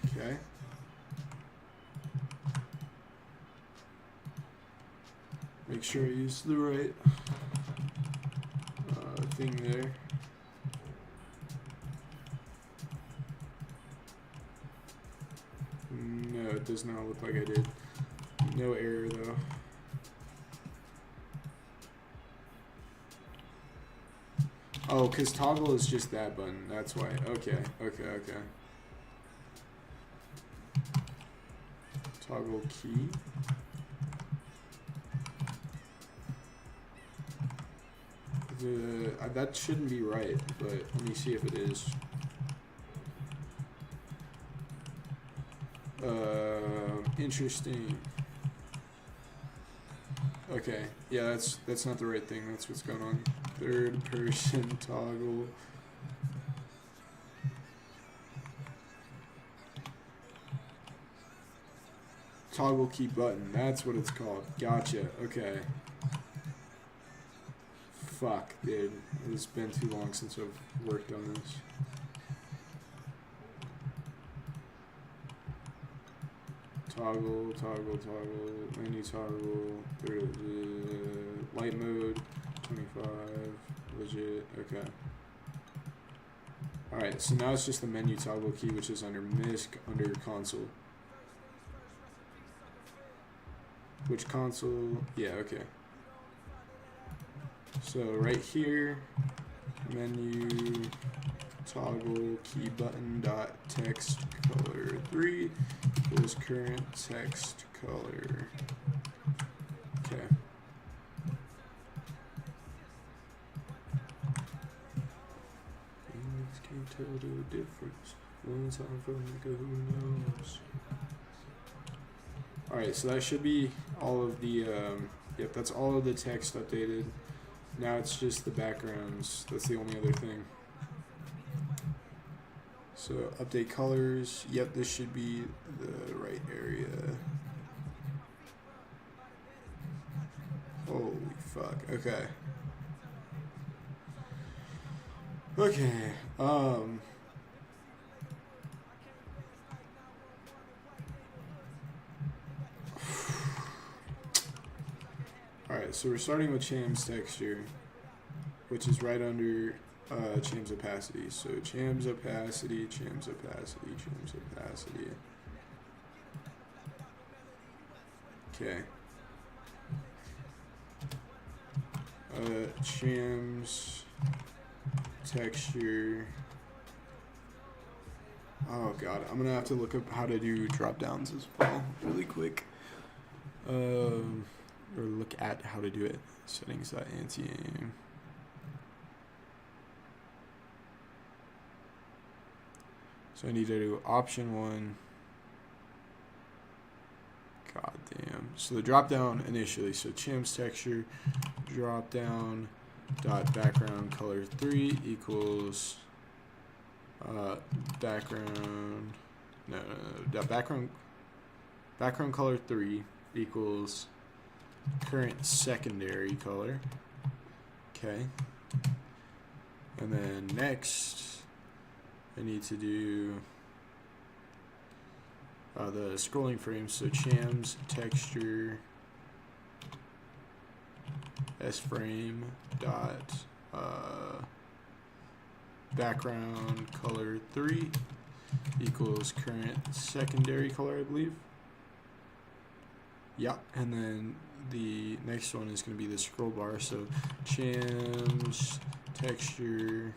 Okay. Make sure I use the right thing there. No, it does not look like I did. No error though. Oh, because toggle is just that button. That's why. Okay. Toggle key. That shouldn't be right, but let me see if it is. Interesting. Okay, yeah, that's not the right thing. That's what's going on. Third person toggle. Toggle key button. That's what it's called. Gotcha. Okay. Fuck, dude. It's been too long since I've worked on this. Toggle, menu toggle, light mode, 25, legit, okay. Alright, so now it's just the menu toggle key, which is under MISC, under console. Which console? Yeah, okay. So right here, menu toggle key button dot text color 3 equals current text color. Okay. Can't tell the difference. One time for nigga who knows. Alright, so that should be all of the yep, that's all of the text updated. Now it's just the backgrounds. That's the only other thing. So update colors. Yep, this should be the right area. Holy fuck. Okay. Okay. Alright, so we're starting with Cham's texture, which is right under Cham's opacity. So Cham's opacity. Okay. Cham's texture. Oh god, I'm gonna have to look up how to do drop downs as well really quick. Or look at how to do it. Settings.anti-aim. So I need to do option 1. God damn. So the drop down initially. So Cham's texture drop down dot background color 3 equals background background color 3 equals current secondary color. Okay. And then next I need to do the scrolling frame. So Cham's texture s-frame dot background color 3 equals current secondary color, I believe. Yeah, and then the next one is going to be the scroll bar. So Cham's texture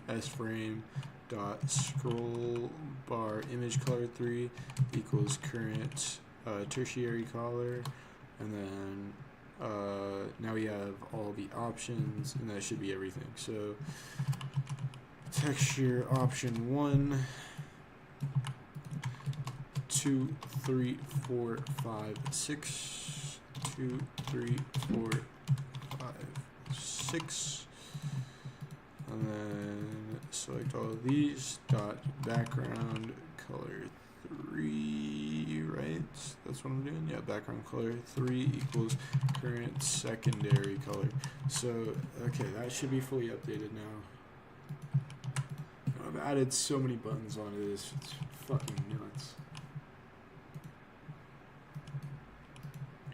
s-frame dot scroll bar image color 3 equals current tertiary color, and then now we have all the options, and that should be everything. So texture option 1, 2, 3, 4, 5, 6, 2, 3, 4, 5, 6. And then select all of these, dot background color 3, right? That's what I'm doing? Yeah, background color 3 equals current secondary color. So, okay, that should be fully updated now. I've added so many buttons onto this, it's fucking nuts.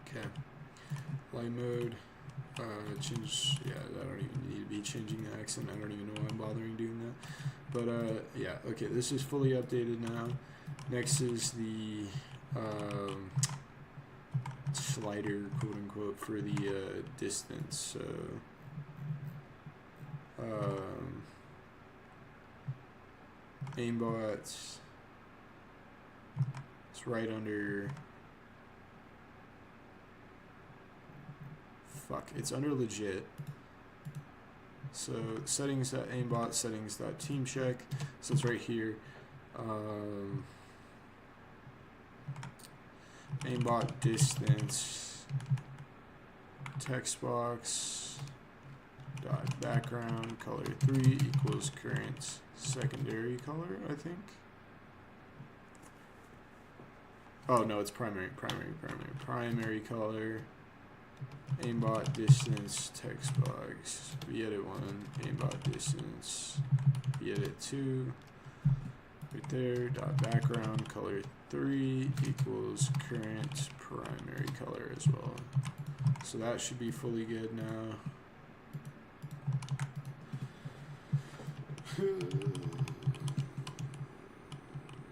Okay, light mode. Change, yeah, I don't even need to be changing the accent. I don't even know why I'm bothering doing that. But, yeah, okay, this is fully updated now. Next is the slider, quote unquote, for the distance. So, aimbot, it's right under. Fuck, it's under legit. So settings.aimbot, settings.teamcheck. So it's right here. Aimbot distance, text box, dot background color 3 equals current secondary color, I think. Oh no, it's primary color. Aimbot distance, text box, edit 1, aimbot distance, edit 2, right there, dot background color 3 equals current primary color as well. So that should be fully good now.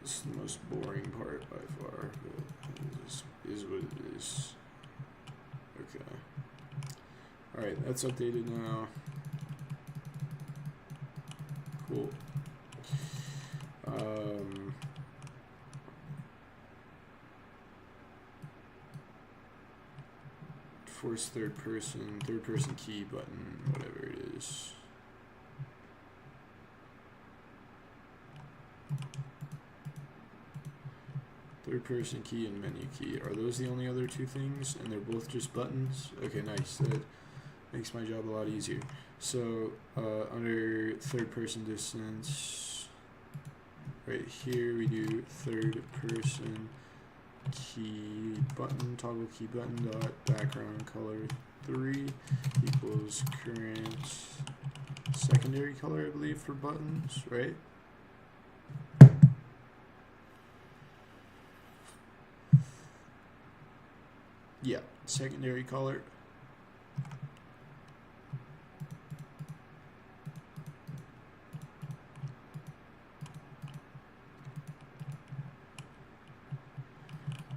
This is the most boring part by far, but it is what it is. Okay. Alright, that's updated now. Cool. Force third person key button, whatever it is. Third person key and menu key. Are those the only other two things? And they're both just buttons? Okay, nice. That makes my job a lot easier. So, under third person distance, right here we do third person key button, toggle key button dot background color 3 equals current secondary color, I believe, for buttons, right? Yeah, secondary color.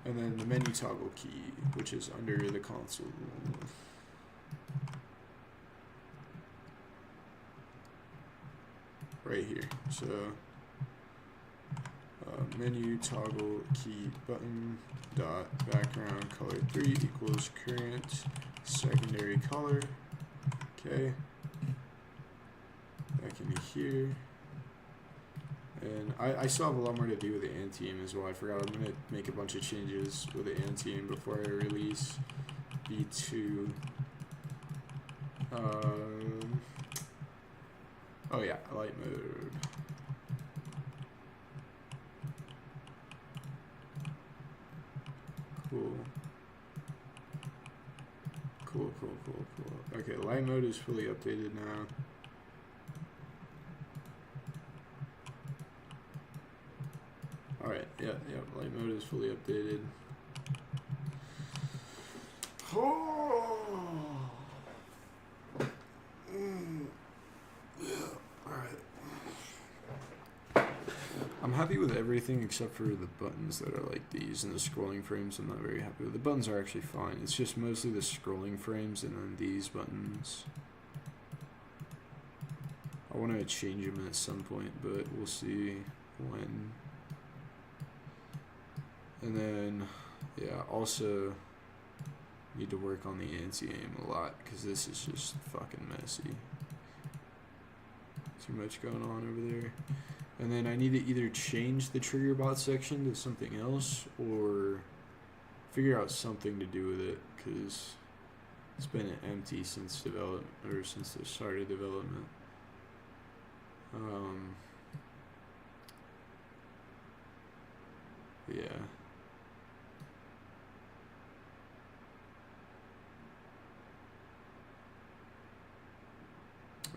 And then the menu toggle key, which is under the console. Right here. So, menu toggle key button dot background color 3 equals current secondary color. Okay. That can be here. And I still have a lot more to do with the Antiem as well. I forgot I'm going to make a bunch of changes with the Antiem before I release V2. Oh yeah, light mode. Cool. Okay, light mode is fully updated now. Alright, yeah, light mode is fully updated. I'm happy with everything except for the buttons that are like these, and the scrolling frames I'm not very happy with. The buttons are actually fine. It's just mostly the scrolling frames and then these buttons. I want to change them at some point, but we'll see when. And then, yeah, also need to work on the anti-aim a lot, because this is just fucking messy. Too much going on over there. And then I need to either change the trigger bot section to something else, or figure out something to do with it, because It's been empty since development, or since the start of development. Yeah.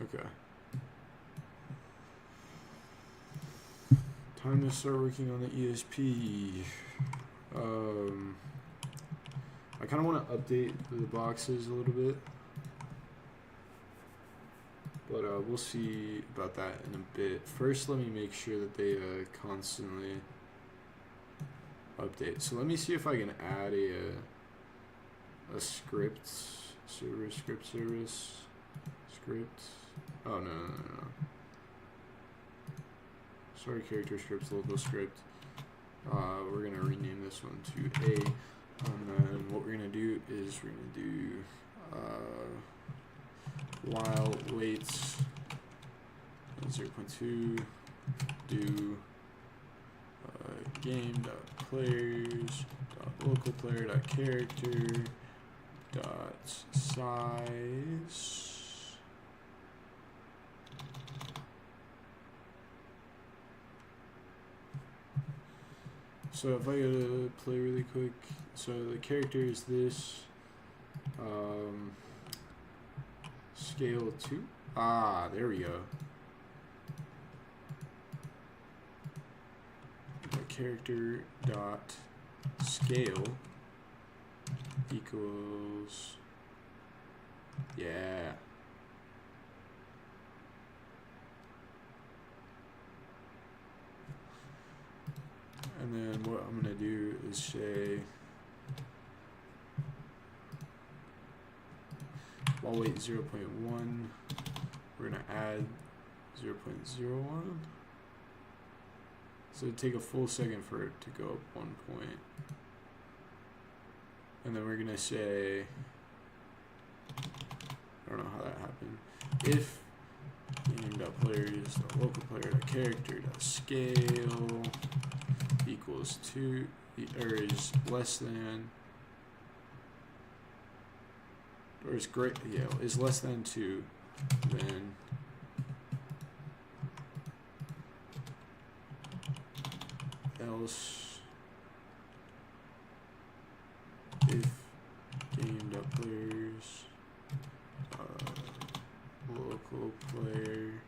Okay. Time to start working on the ESP. I kind of want to update the boxes a little bit, but we'll see about that in a bit. First, let me make sure that they constantly update. So let me see if I can add a script service, script. Oh no. Sorry, character scripts, local script. We're gonna rename this one to A. And then what we're gonna do is we're gonna do while waits 0.2 do game.players.localPlayer.character .size. So if I go to play really quick, so the character is this, scale 2. Ah, there we go. The character dot scale equals, yeah. And then what I'm going to do is say while wait 0.1, we're going to add 0.01. So it'd take a full second for it to go up 1 point. And then we're going to say, I don't know how that happened, if game.players.localPlayer.character.scale equals 2, or is less than, or is great, yeah, is less than 2, then else if game.players local player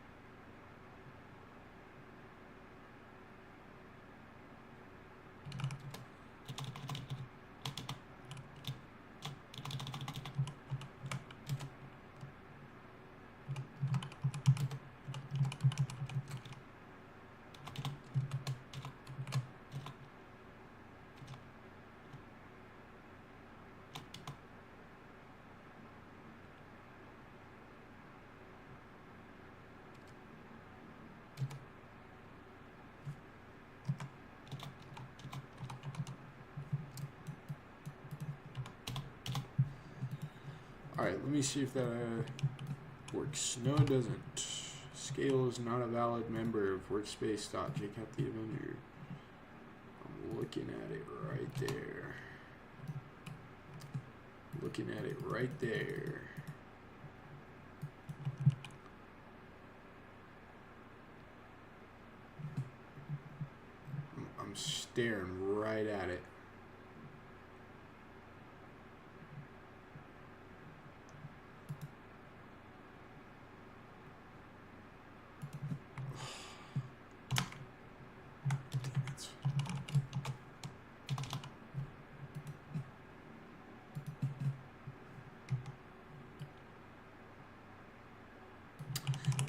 Alright, let me see if that works. No, it doesn't. Scale is not a valid member of workspace.jcap the Avenger. I'm looking at it right there. Looking at it right there. I'm staring right at it.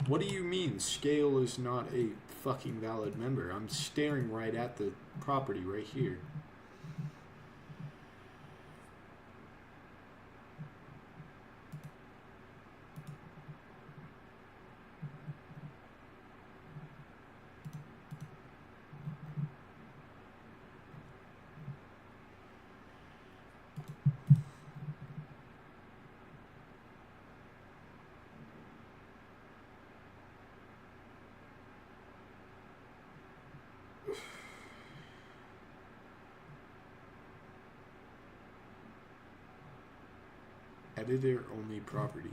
What do you mean scale is not a fucking valid member? I'm staring right at the property right here. editor only property.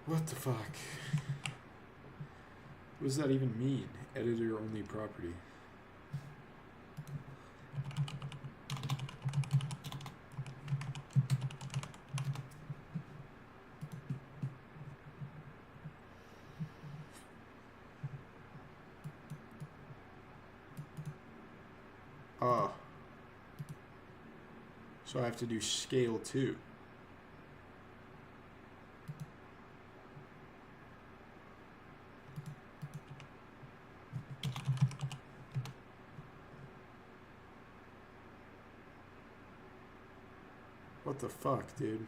What the fuck? What does that even mean? Editor only property. Oh. So I have to do scale too. What the fuck, dude?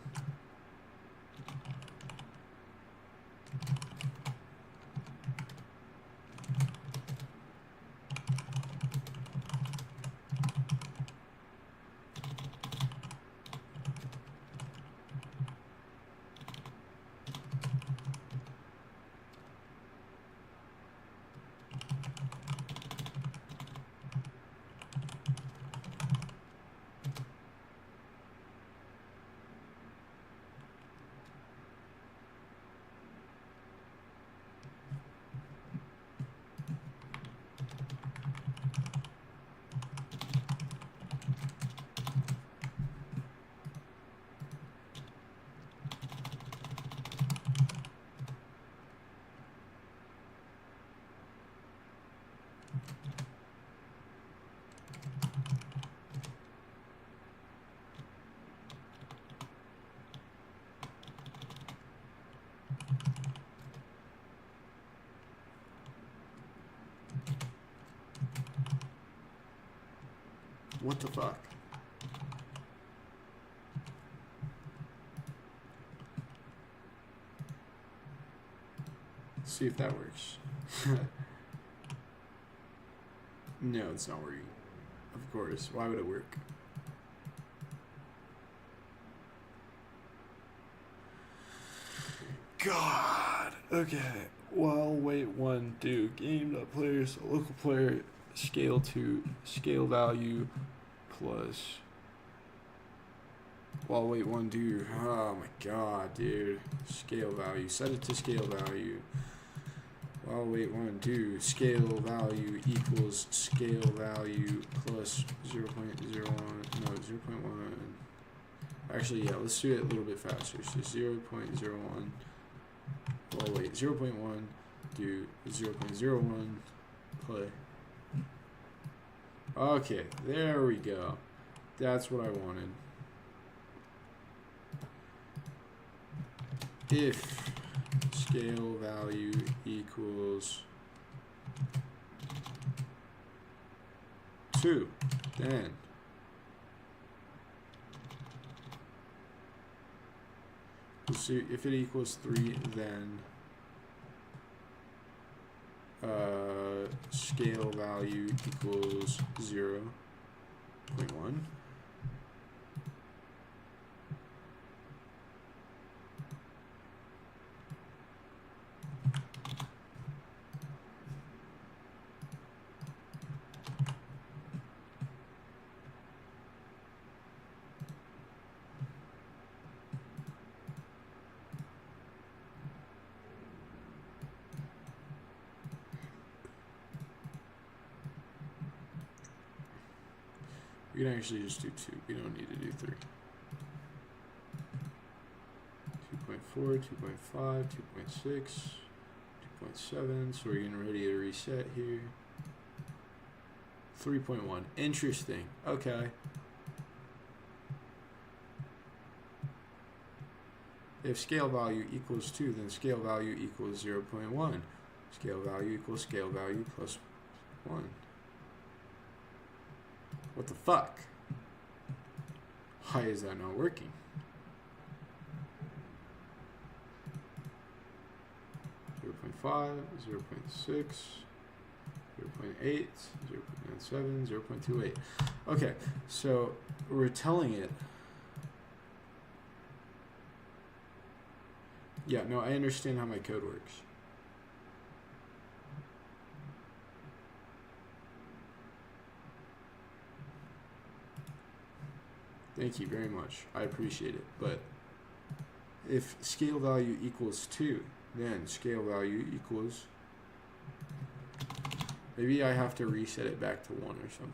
What the fuck? Let's see if that works. No, it's not working. Of course. Why would it work? God. Okay. While wait one do game.players local player scale to scale value plus while wait one do. Oh my god, dude. Scale value. Set it to scale value. While wait one do scale value equals scale value plus 0.01. No, 0.1. Actually, yeah, let's do it a little bit faster. So 0.01. Well, wait, 0.1 do 0.01 play. Okay, there we go. That's what I wanted. If scale value equals 2, then let's see if it equals 3, then scale value equals 0.1. We can actually just do 2. We don't need to do 3. 2.4, 2.5, 2.6, 2.7. So we're getting ready to reset here. 3.1. Interesting. Okay. If scale value equals 2, then scale value equals 0.1. Scale value equals scale value plus 1. What the fuck? Why is that not working? 0.6, 0.8, 0.97, 0.28. Okay, so we're telling it. Yeah, no, I understand how my code works. Thank you very much. I appreciate it. But if scale value equals 2, then scale value equals... Maybe I have to reset it back to 1 or something.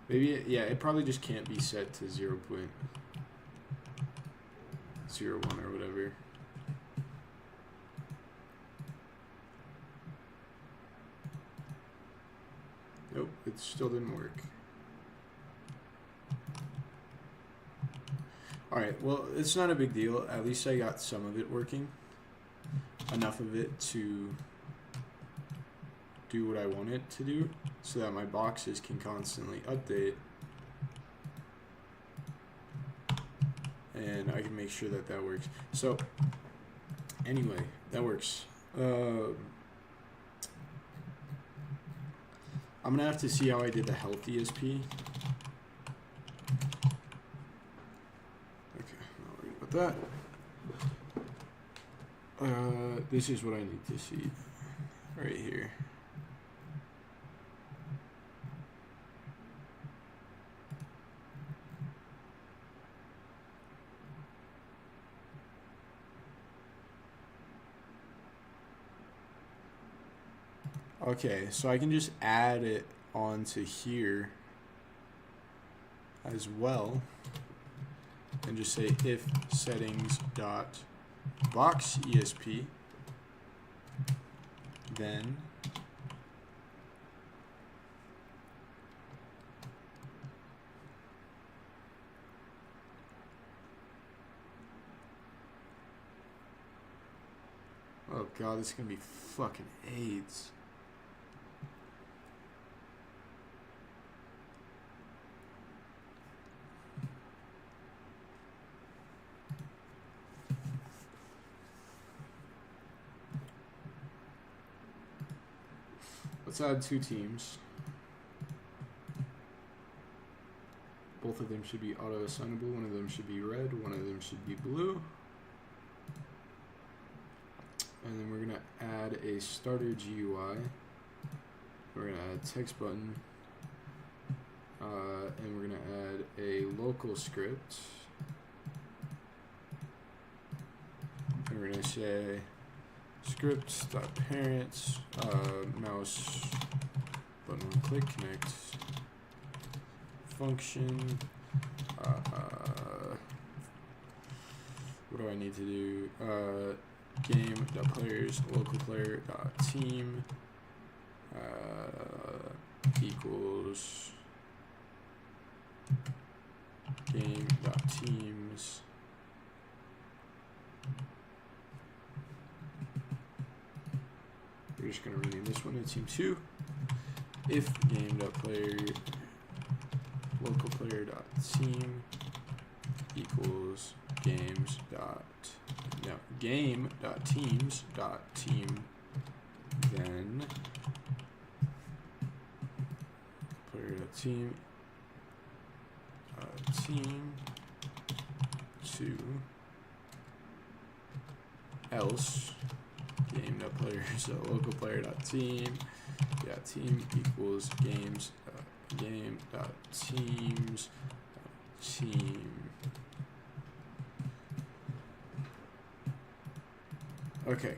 Maybe, yeah, it probably just can't be set to 0.01 or whatever. Nope, it still didn't work. Alright, well, it's not a big deal. At least I got some of it working. Enough of it to do what I want it to do, so that my boxes can constantly update. And I can make sure that that works. So, anyway, that works. I'm going to have to see how I did the health ESP. Okay, not worried about that. This is what I need to see right here. Okay, so I can just add it onto here as well, and just say if settings dot box ESP, then oh god, this is gonna be fucking AIDS. Let's add 2 teams. Both of them should be auto-assignable. One of them should be red. One of them should be blue. And then we're going to add a starter GUI. We're going to add text button. And we're going to add a local script. And we're going to say script.parents, mouse button one click connect function. What do I need to do? Game.players local player.team equals game.teams. We're just going to rename this one to team 2. If game.player local player.team equals game.teams.team, then player.team team 2 else game.players local player.team team equals game.teams team. Okay,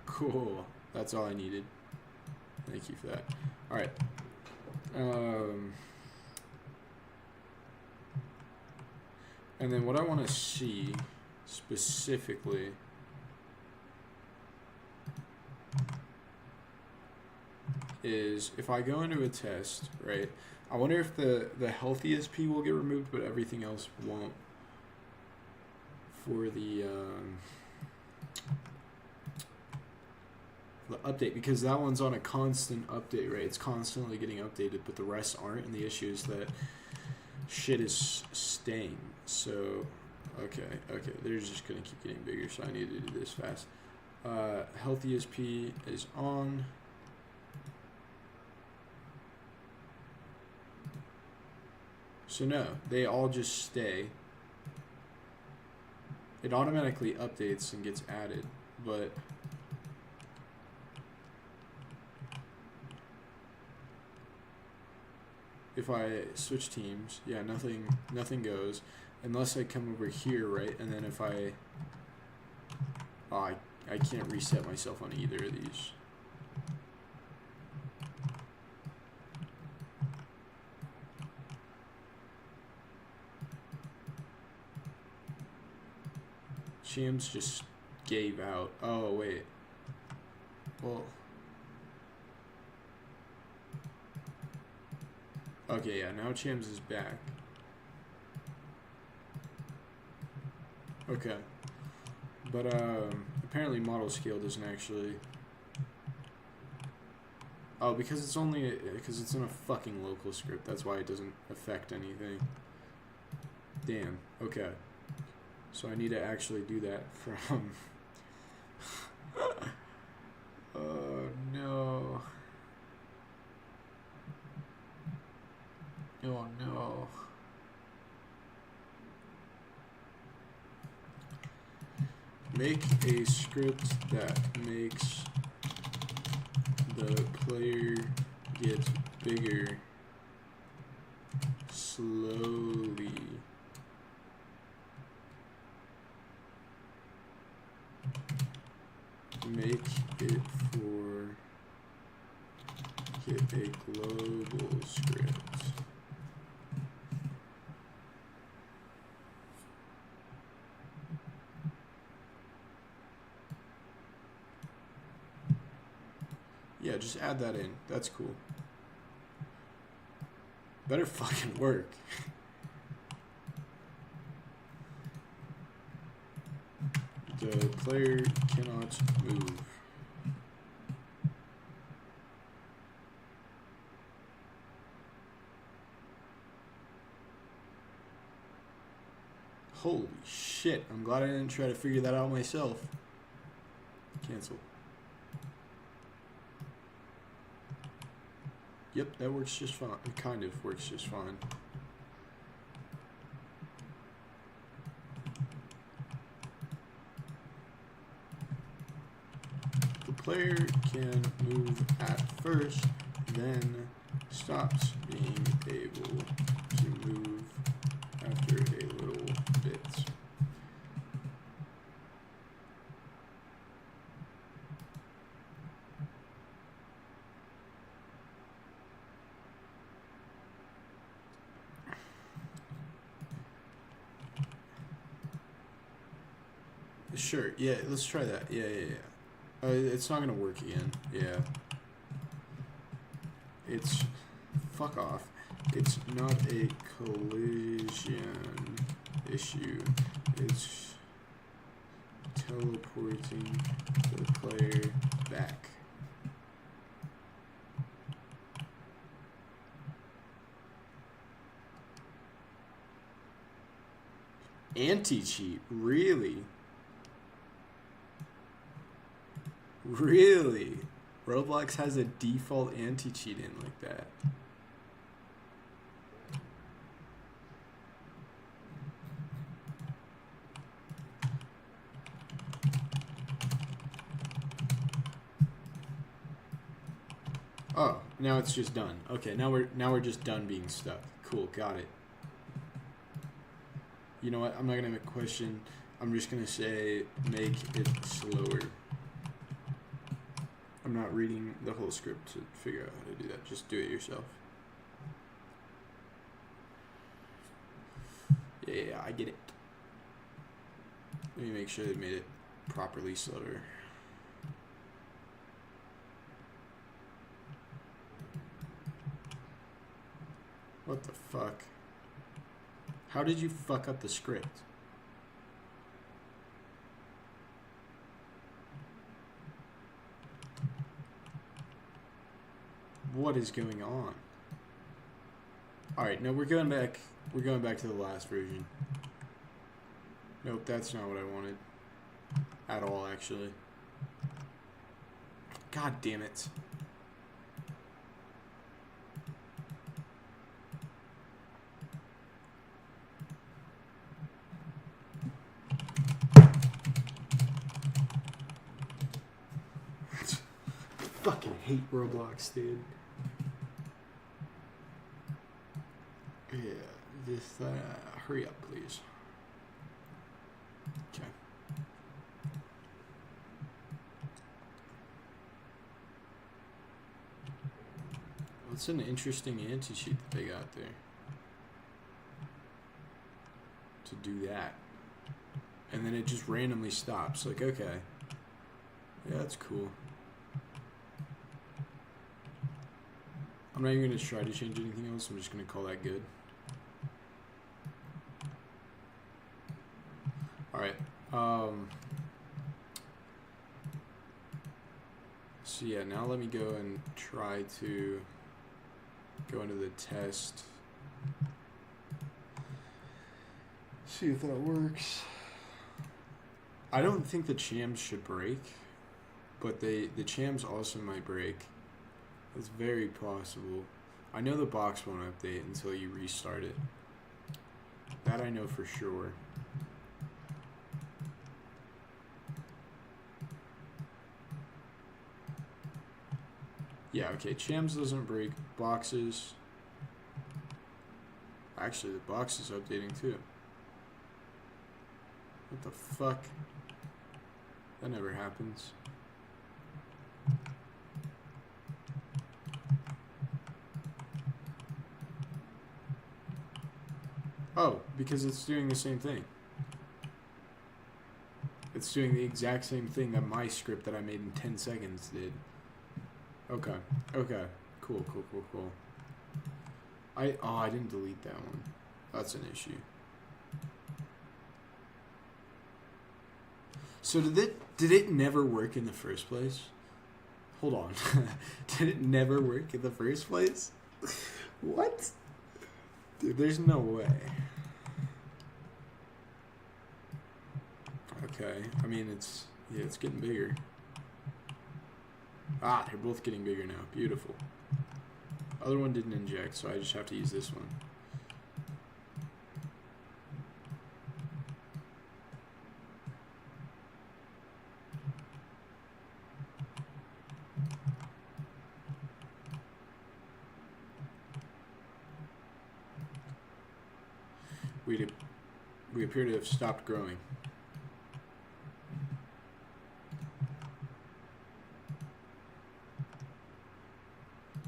cool. That's all I needed. Thank you for that. All right. And then what I want to see specifically is if I go into a test, right? I wonder if the health ESP will get removed, but everything else won't. For the the update, because that one's on a constant update, right? It's constantly getting updated, but the rest aren't, and the issue is that shit is staying. So, okay, they're just gonna keep getting bigger, so I need to do this fast. Health ESP is on. So no, they all just stay. It automatically updates and gets added, but if I switch teams, yeah, nothing goes unless I come over here, right? And then if I can't reset myself on either of these. Chams just gave out. Oh wait. Well. Okay, yeah, now Chams is back. Okay. But apparently model scale doesn't actually. Oh, because it's in a fucking local script. That's why it doesn't affect anything. Damn. Okay. So I need to actually do that from. Oh no. Oh no. Make a script that makes the player get bigger slowly. Make it for get a global script. Yeah, just add that in. That's cool. Better fucking work. The player cannot move. Holy shit, I'm glad I didn't try to figure that out myself. Cancel. Yep, that works just fine. It kind of works just fine. The player can move at first, then stops being able to move after a little bit. Sure, yeah, let's try that. Yeah. It's not gonna work again. Yeah. It's... Fuck off. It's not a collision issue. It's teleporting the player back. Anti-cheat? Really? Really? Roblox has a default anti-cheat in like that. Oh, now it's just done. Okay, now we're just done being stuck. Cool, got it. You know what? I'm not gonna make a question. I'm just gonna say make it slower. I'm not reading the whole script to figure out how to do that. Just do it yourself. Yeah, I get it. Let me make sure they made it properly slower. What the fuck? How did you fuck up the script? What is going on? Alright, no, we're going back. We're going back to the last version. Nope, that's not what I wanted. At all, actually. God damn it. Fucking hate Roblox, dude. Yeah, just hurry up, please. Okay. Well, it's an interesting anti-cheat that they got there. To do that. And then it just randomly stops. Like, okay. Yeah, that's cool. I'm not even going to try to change anything else. I'm just going to call that good. Alright. So yeah, now let me go and try to go into the test. See if that works. I don't think the chams should break, but the chams also might break. It's very possible. I know the box won't update until you restart it. That I know for sure. Yeah, okay, chams doesn't break. Boxes. Actually, the box is updating too. What the fuck? That never happens. Oh, because it's doing the same thing. It's doing the exact same thing that my script that I made in 10 seconds did. Okay. Okay. Cool. I didn't delete that one. That's an issue. So did it never work in the first place? Hold on. Did it never work in the first place? What? Dude, there's no way. Okay. I mean, it's getting bigger. Ah, they're both getting bigger now. Beautiful. Other one didn't inject, so I just have to use this one. We appear to have stopped growing.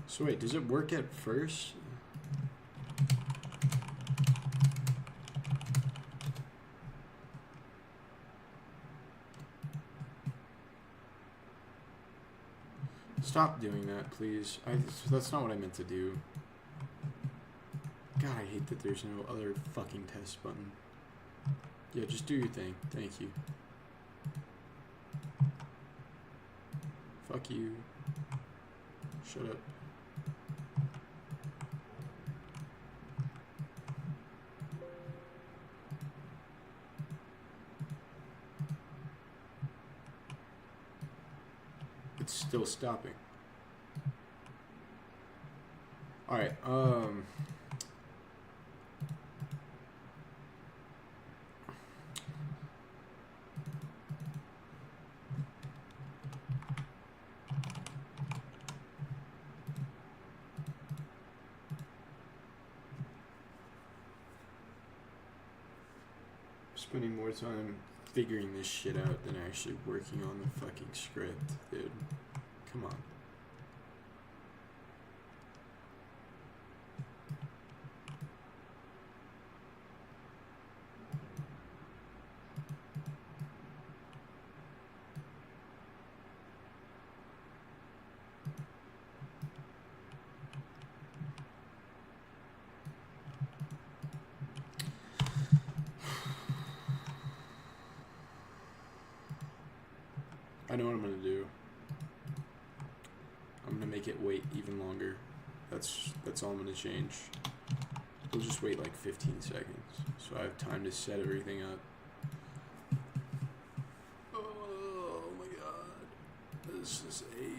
So wait, does it work at first? Stop doing that, please. That's not what I meant to do. God, I hate that there's no other fucking test button. Yeah, just do your thing. Thank you. Fuck you. Shut up. It's still stopping. Alright, spending more time figuring this shit out than actually working on the fucking script, dude. Come on. I know what I'm gonna do. I'm gonna make it wait even longer. That's all I'm gonna change. We'll just wait like 15 seconds, so I have time to set everything up. Oh my god, this is 8.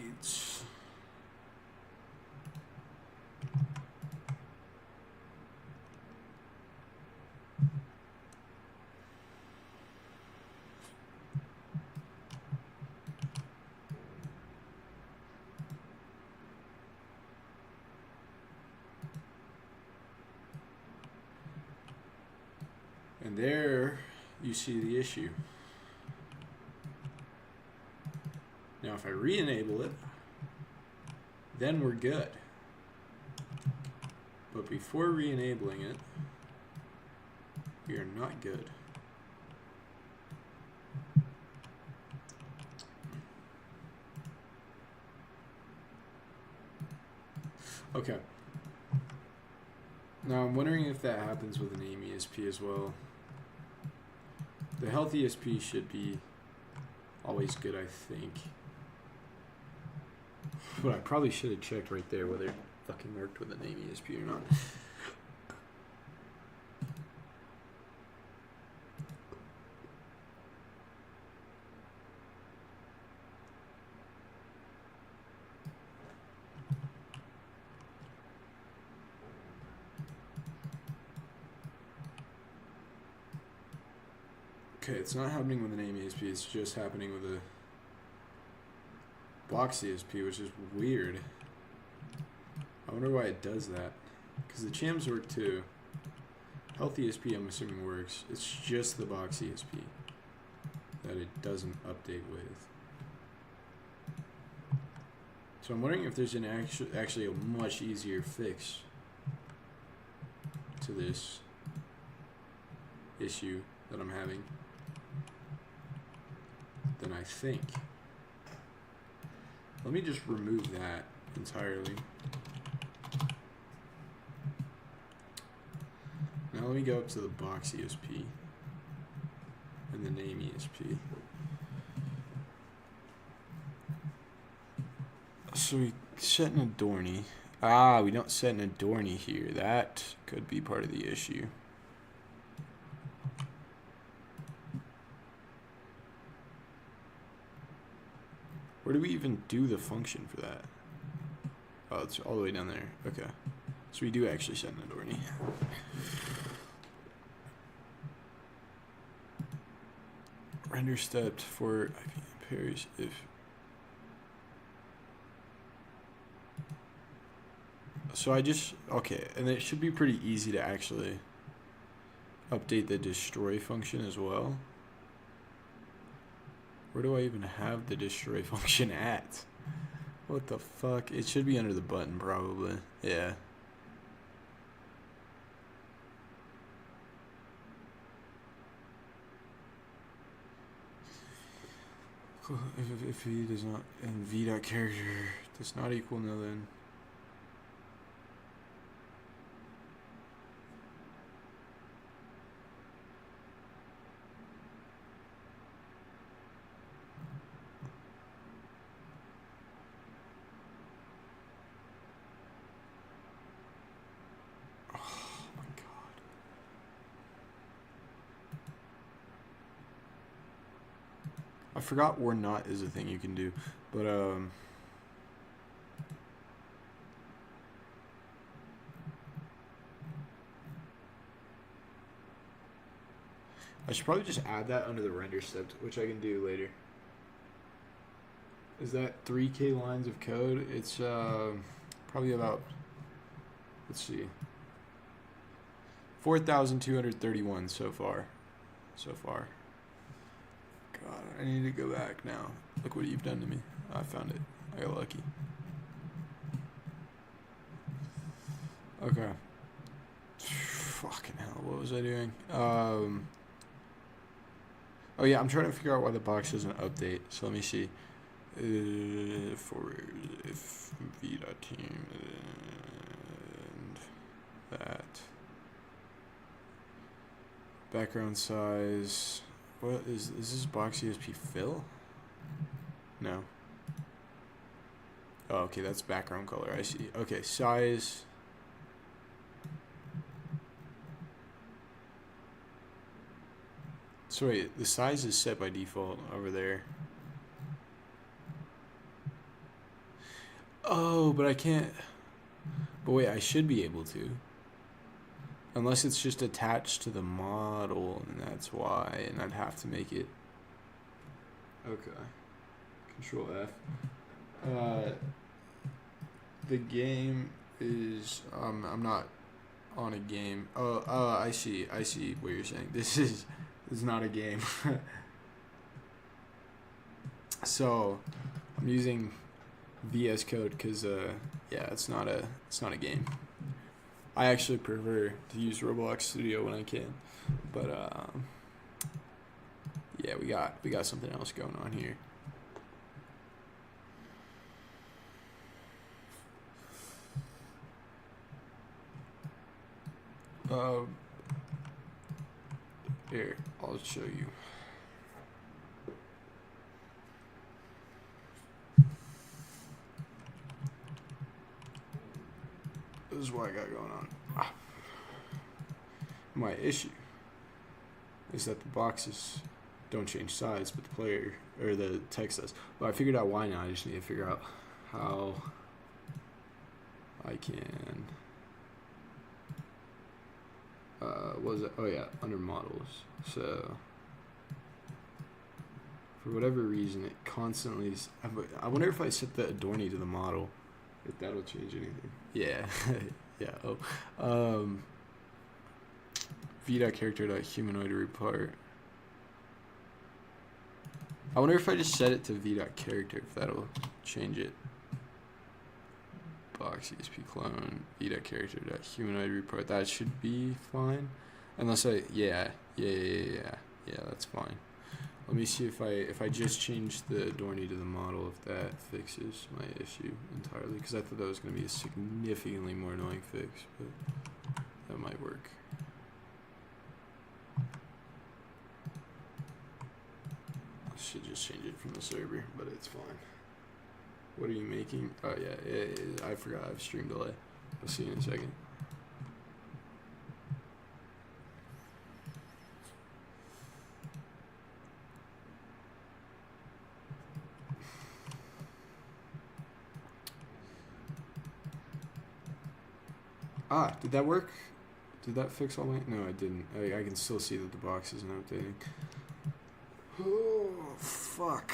And there you see the issue. Now if I re-enable it, then we're good. But before re-enabling it, we are not good. Okay. Now I'm wondering if that happens with an AIM ESP as well. The health ESP should be always good, I think. But I probably should have checked right there whether it fucking worked with an AIM ESP or not. Okay, it's not happening with an AIM ESP, it's just happening with a box ESP, which is weird. I wonder why it does that. Because the chams work too. Health ESP I'm assuming works. It's just the box ESP that it doesn't update with. So I'm wondering if there's an actually a much easier fix to this issue that I'm having than I think. Let me just remove that entirely. Now let me go up to the box ESP and the name ESP. So we set an Adorni. Ah, we don't set an Adorni here. That could be part of the issue. Where do we even do the function for that? Oh, it's all the way down there. Okay. So we do actually set an Adorni. Render stepped for IP pairs if... So I just... Okay, and it should be pretty easy to actually update the destroy function as well. Where do I even have the destroy function at? What the fuck? It should be under the button, probably. Yeah. If he does not, and v.character does not equal no, then. I forgot or not is a thing you can do, but I should probably just add that under the render steps, which I can do later. Is that 3K lines of code? It's probably about, let's see, 4,231 so far. God, I need to go back now. Look what you've done to me. I found it. I got lucky. Okay. Fucking hell, what was I doing? Oh yeah, I'm trying to figure out why the box doesn't update. So let me see. For if v.team and that. Background size. What is this box ESP fill? No. Oh, okay, that's background color. I see. Okay, size. So wait, the size is set by default over there. Oh, but I can't. But wait, I should be able to. Unless it's just attached to the model, and that's why, and I'd have to make it. Okay. Control F. The game is. I'm not on a game. Oh, I see what you're saying. This is not a game. So, I'm using VS Code because yeah, it's not a game. I actually prefer to use Roblox Studio when I can, but yeah, we got something else going on here. Here, I'll show you. This is what I got going on. My issue is that the boxes don't change size, but the player or the text does. But I figured out why now. I just need to figure out how I can. What was it? Oh yeah, under models. So for whatever reason, it constantly. I wonder if I set the Adorny to the model, if that'll change anything. Yeah, yeah. Oh, v.character.humanoid report. I wonder if I just set it to v.character, if that'll change it. Box ESP clone v.character.humanoid report. That should be fine. Unless yeah, that's fine. Let me see if I just change the Adorny to the model, if that fixes my issue entirely. Because I thought that was going to be a significantly more annoying fix, but that might work. I should just change it from the server, but it's fine. What are you making? Oh yeah, I forgot I have stream delay. I'll see you in a second. Did that work? Did that fix all my... No, it didn't. I can still see that the box isn't updating. Oh, fuck.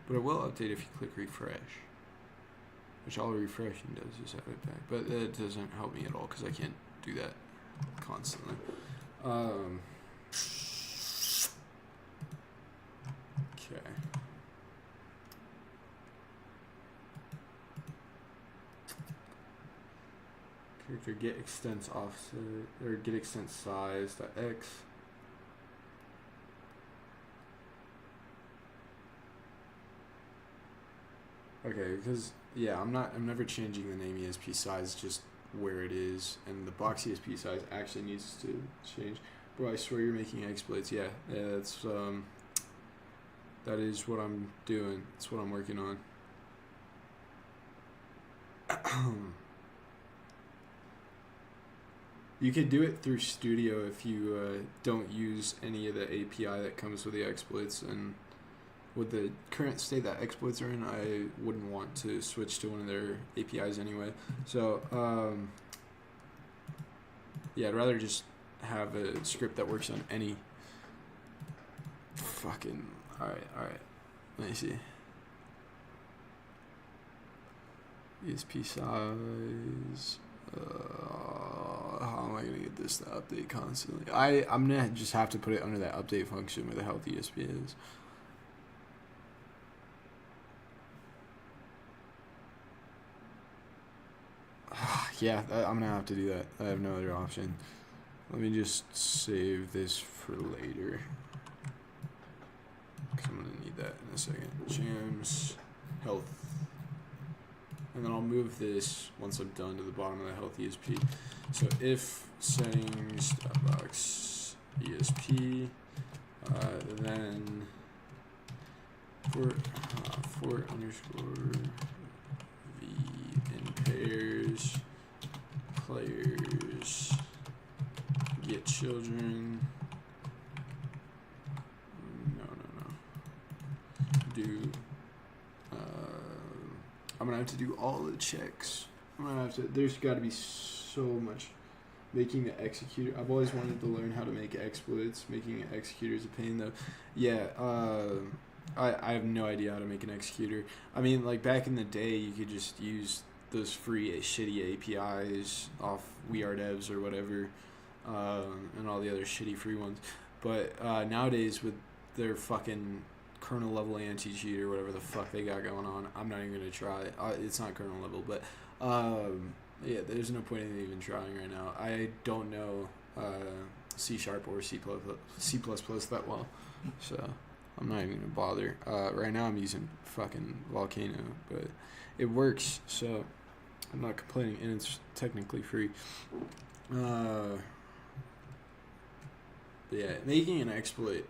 But it will update if you click refresh. Which all refreshing does is have it back. But that doesn't help me at all because I can't do that constantly. Okay. Character get extents offset or get extent size .x. Okay, because yeah, I'm never changing the name ESP size, just where it is, and the box ESP size actually needs to change. Bro, I swear you're making exploits. Yeah, that's that is what I'm doing. That's what I'm working on. You could do it through Studio if you don't use any of the API that comes with the exploits, and with the current state that exploits are in, I wouldn't want to switch to one of their APIs anyway. So, yeah, I'd rather just have a script that works on any fucking... Alright. Let me see. ESP size... how am I going to get this to update constantly? I'm going to just have to put it under that update function where the health ESP is. Yeah, I'm going to have to do that. I have no other option. Let me just save this for later. Because I'm going to need that in a second. Jams, health. And then I'll move this once I'm done to the bottom of the health ESP. So if settings box ESP, then for underscore v in pairs, players get children. Do I'm gonna have to do all the checks. I'm gonna have to. There's got to be so much. Making the executor. I've always wanted to learn how to make exploits. Making an executor is a pain though. Yeah. I have no idea how to make an executor. I mean, like back in the day, you could just use those free shitty APIs off WeAreDevs or whatever, and all the other shitty free ones. But nowadays with their fucking kernel level anti-cheat or whatever the fuck they got going on, I'm not even gonna try. It's not kernel level, but yeah, there's no point in even trying right now. I don't know C# or C++ that well, so I'm not even gonna bother. Right now I'm using fucking Volcano, but it works, so I'm not complaining, and it's technically free. But yeah, making an exploit,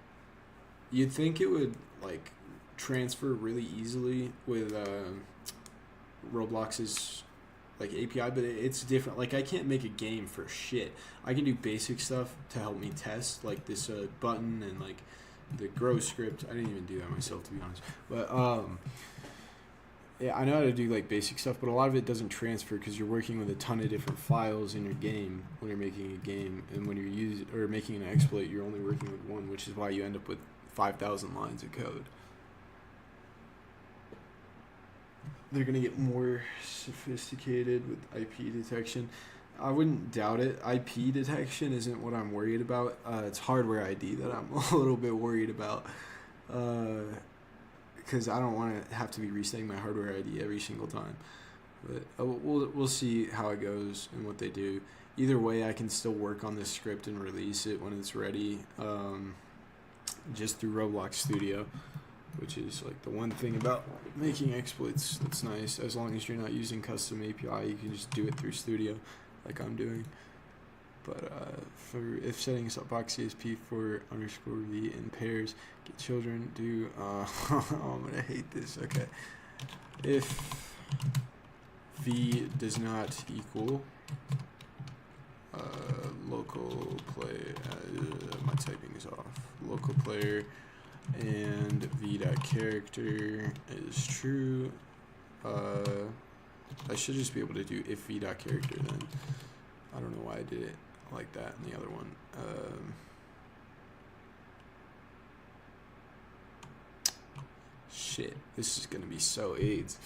you'd think it would like transfer really easily with Roblox's like API, but it's different. Like I can't make a game for shit. I can do basic stuff to help me test, like this button and like the grow script. I didn't even do that myself, to be honest. But yeah, I know how to do like basic stuff, but a lot of it doesn't transfer because you're working with a ton of different files in your game when you're making a game, and when you're making an exploit, you're only working with one, which is why you end up with 5,000 lines of code. They're going to get more sophisticated with IP detection. I wouldn't doubt it. IP detection isn't what I'm worried about. It's hardware ID that I'm a little bit worried about, because I don't want to have to be resetting my hardware ID every single time. But we'll see how it goes and what they do. Either way, I can still work on this script and release it when it's ready, just through Roblox Studio, which is like the one thing about making exploits that's nice. As long as you're not using custom API, you can just do it through Studio like I'm doing. But for if setting up box CSP for underscore v in pairs, get children do oh, I'm gonna hate this. Okay, if v does not equal local play, my typing is off, local player, and v.character is true. I should just be able to do if v.character then. I don't know why I did it like that in the other one. Shit, this is gonna be so AIDS.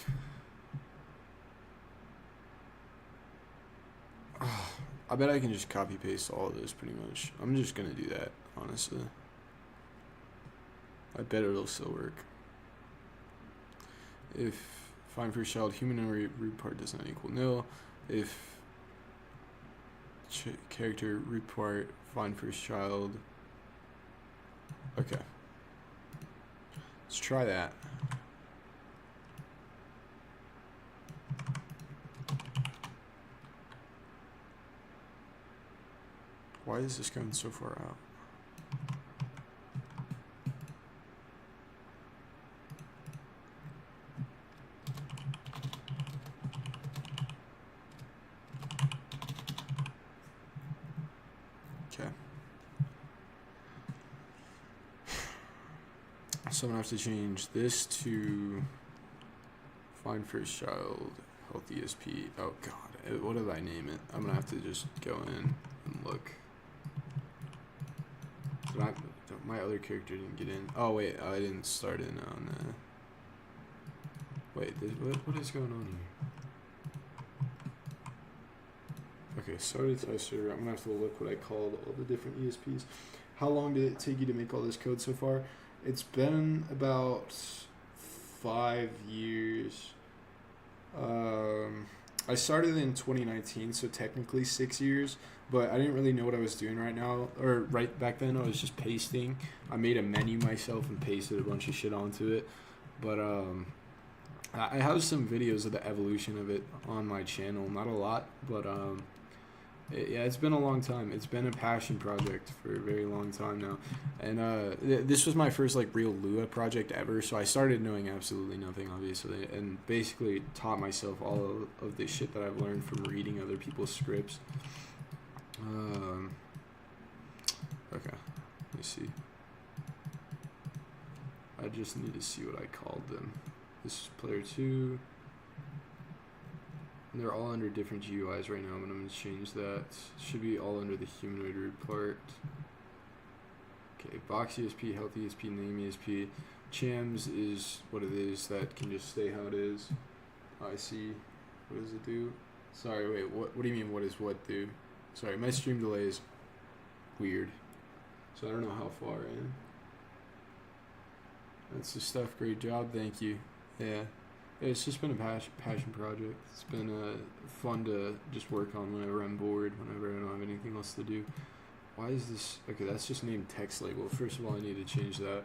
I bet I can just copy paste all of this pretty much. I'm just gonna do that, honestly. I bet it'll still work. If find first child human root part does not equal nil, if character root part find first child. Okay, let's try that. Why is this going so far out? Okay. So I'm gonna have to change this to find first child, health ESP. Oh god, what did I name it? I'm gonna have to just go in and look. My other character didn't get in. Oh wait, I didn't start in on wait, what is going on here? Okay, started tester. I'm gonna have to look what I called all the different ESPs. How long did it take you to make all this code so far? It's been about 5 years. I started in 2019, so technically 6 years, but I didn't really know what I was doing right now, or right back then. I was just pasting. I made a menu myself and pasted a bunch of shit onto it, but I have some videos of the evolution of it on my channel. Not a lot, but Yeah, it's been a long time. It's been a passion project for a very long time now, and this was my first like real Lua project ever. So I started knowing absolutely nothing, obviously, and basically taught myself all of the shit that I've learned from reading other people's scripts. Okay, let me see. I just need to see what I called them. This is player 2. And they're all under different GUIs right now, but I'm going to change that. Should be all under the humanoid root part. Okay, box ESP, health ESP, name ESP. Chams is what it is. That can just stay how it is. I see. What does it do? Sorry, wait, what do you mean what is what do? Sorry, my stream delay is weird. So I don't know how far I am. That's the stuff. Great job. Thank you. Yeah. It's just been a passion project. It's been fun to just work on whenever I'm bored, whenever I don't have anything else to do. Why is this? Okay, that's just named text label. First of all, I need to change that,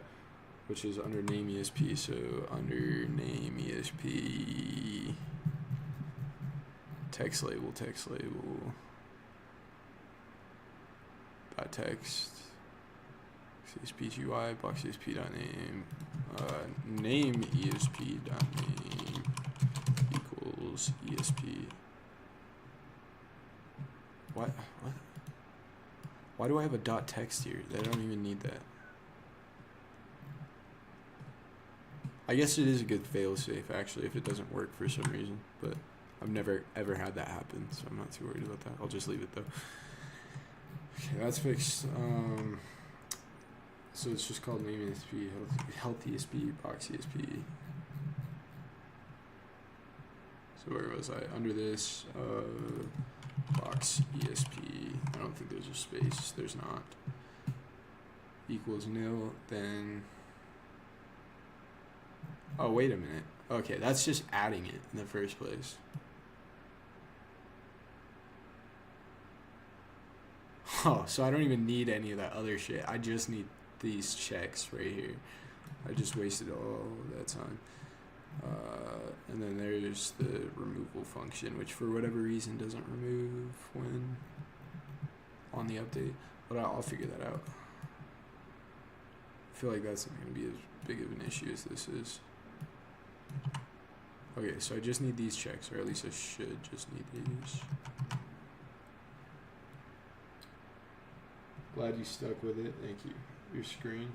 which is under name ESP. So under name ESP, text label, dot text, ESP GUI, box ESP dot name, name ESP dot name equals ESP. What? Why do I have a dot text here? I don't even need that. I guess it is a good failsafe actually if it doesn't work for some reason, but I've never ever had that happen, so I'm not too worried about that. I'll just leave it though. Okay, that's fixed. So it's just called name ESP, health ESP, box ESP. So where was I? Under this, box ESP. I don't think there's a space. There's not. Equals nil. Then. Oh, wait a minute. Okay, that's just adding it in the first place. Oh, so I don't even need any of that other shit. I just need these checks right here. I just wasted all that time. And then there's the removal function, which for whatever reason doesn't remove when on the update, but I'll figure that out. I feel like that's not going to be as big of an issue as this is. Okay, so I just need these checks, or at least I should just need these. Glad you stuck with it. Thank you. Your screen.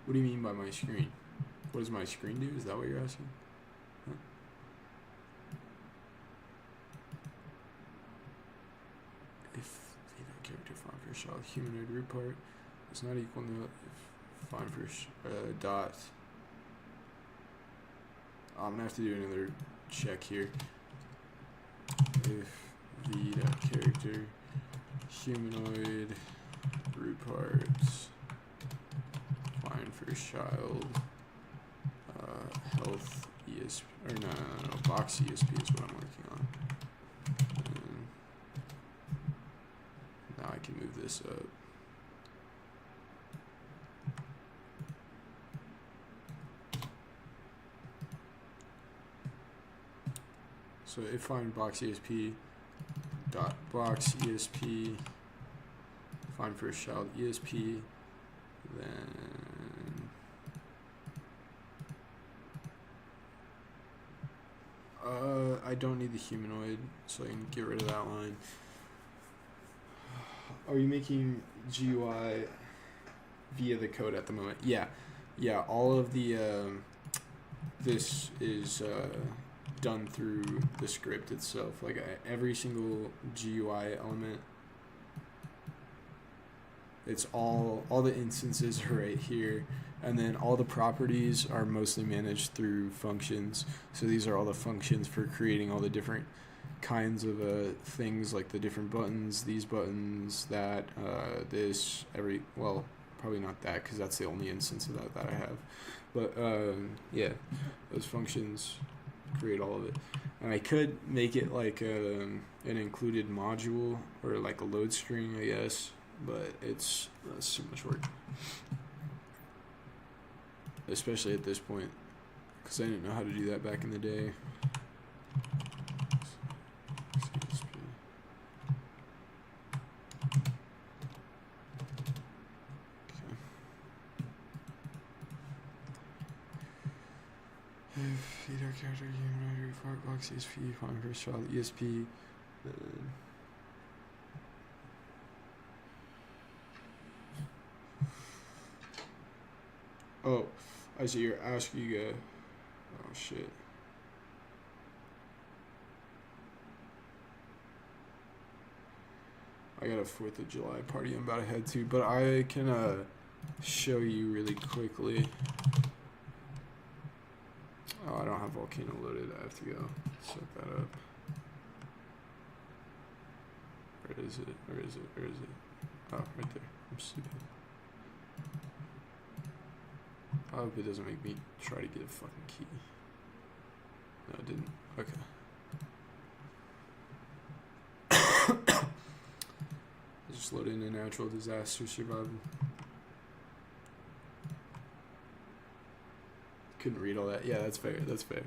What do you mean by my screen? What does my screen do? Is that what you're asking? Huh? If the character font for child humanoid root part is not equal to if font for dot. I'm gonna have to do another check here. If the character humanoid root parts fine for child health ESP or no box ESP is what I'm working on. And now I can move this up. So if find box ESP dot box ESP find first child ESP, then I don't need the humanoid, so I can get rid of that line. Are you making GUI via the code at the moment? Yeah, all of the this is done through the script itself. Like every single GUI element, it's all the instances are right here, and then all the properties are mostly managed through functions. So these are all the functions for creating all the different kinds of things, like the different buttons, these buttons, that, this, well, probably not that because that's the only instance of that I have. But yeah, those functions create all of it. And I could make it like an included module or like a load string, I guess, but that's too much work, especially at this point, because I didn't know how to do that back in the day. Feed our character game, Firefox, ESP, Find First Child, ESP. Oh, I see you're asking. Oh shit. I got a 4th of July party I'm about to head to, but I can show you really quickly. Oh, I don't have Volcano loaded. I have to go set that up. Where is it? Where is it? Where is it? Oh, right there. I'm stupid. I hope it doesn't make me try to get a fucking key. No, it didn't. Okay. Just load in a natural disaster survival. Couldn't read all that. Yeah, that's fair. That's fair.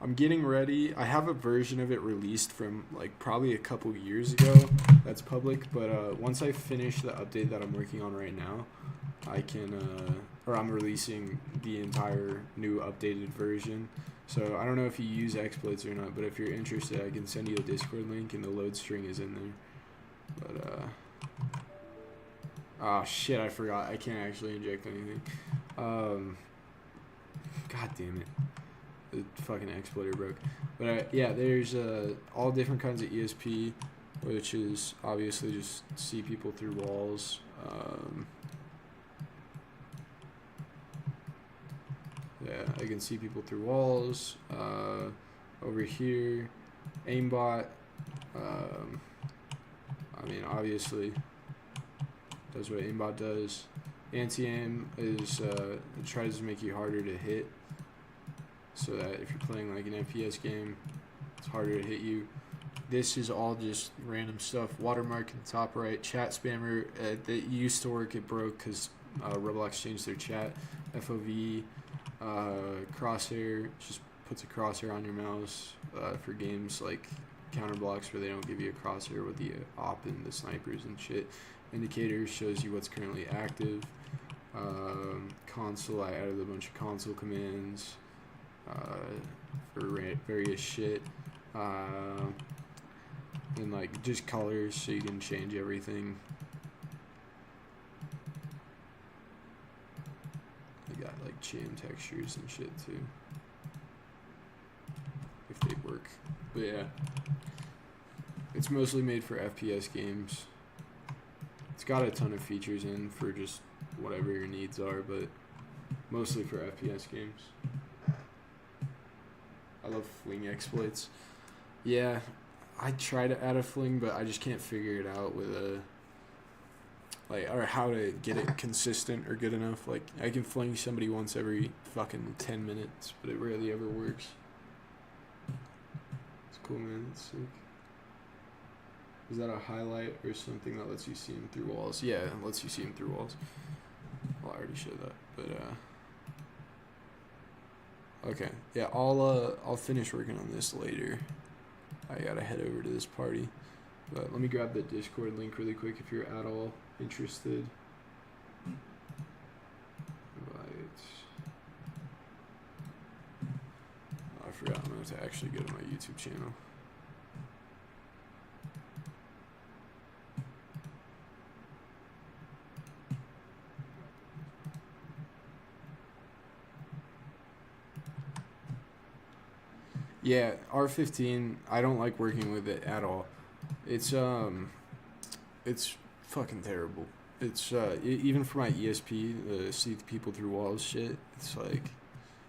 I'm getting ready. I have a version of it released from like probably a couple years ago that's public, but once I finish the update that I'm working on right now, I can, or I'm releasing the entire new updated version. So I don't know if you use exploits or not, but if you're interested, I can send you a Discord link and the load string is in there. But, oh shit, I forgot. I can't actually inject anything. God damn it. The fucking exploiter broke. But yeah, there's all different kinds of ESP, which is obviously just see people through walls. Yeah, I can see people through walls. Over here, aimbot. I mean, obviously, does what aimbot does. Anti-aim is it tries to make you harder to hit, so that if you're playing like an FPS game, it's harder to hit you. This is all just random stuff. Watermark in the top right. Chat spammer. That used to work. It broke because Roblox changed their chat. FOV. Crosshair. Just puts a crosshair on your mouse for games like Counterblocks where they don't give you a crosshair with the op and the snipers and shit. Indicator shows you what's currently active. Console. I added a bunch of console commands. For various shit, and like just colors so you can change everything. I got like jam textures and shit too, if they work. But yeah, it's mostly made for FPS games. It's got a ton of features in for just whatever your needs are, but mostly for FPS games. I love fling exploits. Yeah, I try to add a fling, but I just can't figure it out with or how to get it consistent or good enough. Like, I can fling somebody once every fucking 10 minutes, but it rarely ever works. It's cool, man. It's sick. Is that a highlight or something that lets you see him through walls? Yeah, it lets you see him through walls. Well, I already showed that, but okay, yeah, I'll finish working on this later. I gotta head over to this party, but let me grab the Discord link really quick if you're at all interested. Invite. Oh, I forgot. I'm gonna have to actually go to my YouTube channel. Yeah, R15, I don't like working with it at all. It's fucking terrible. It's even for my ESP, see people through walls shit. It's like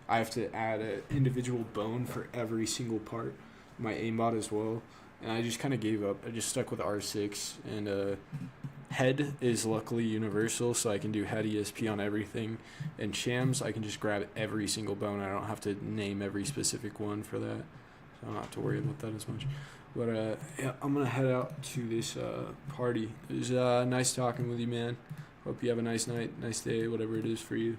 I have to add an individual bone for every single part. My aimbot as well, and I just kind of gave up. I just stuck with R6, and head is luckily universal, so I can do head ESP on everything. And shams, I can just grab every single bone. I don't have to name every specific one for that, so I don't have to worry about that as much. But yeah, I'm gonna head out to this party. It was nice talking with you, man. Hope you have a nice night, nice day, whatever it is for you.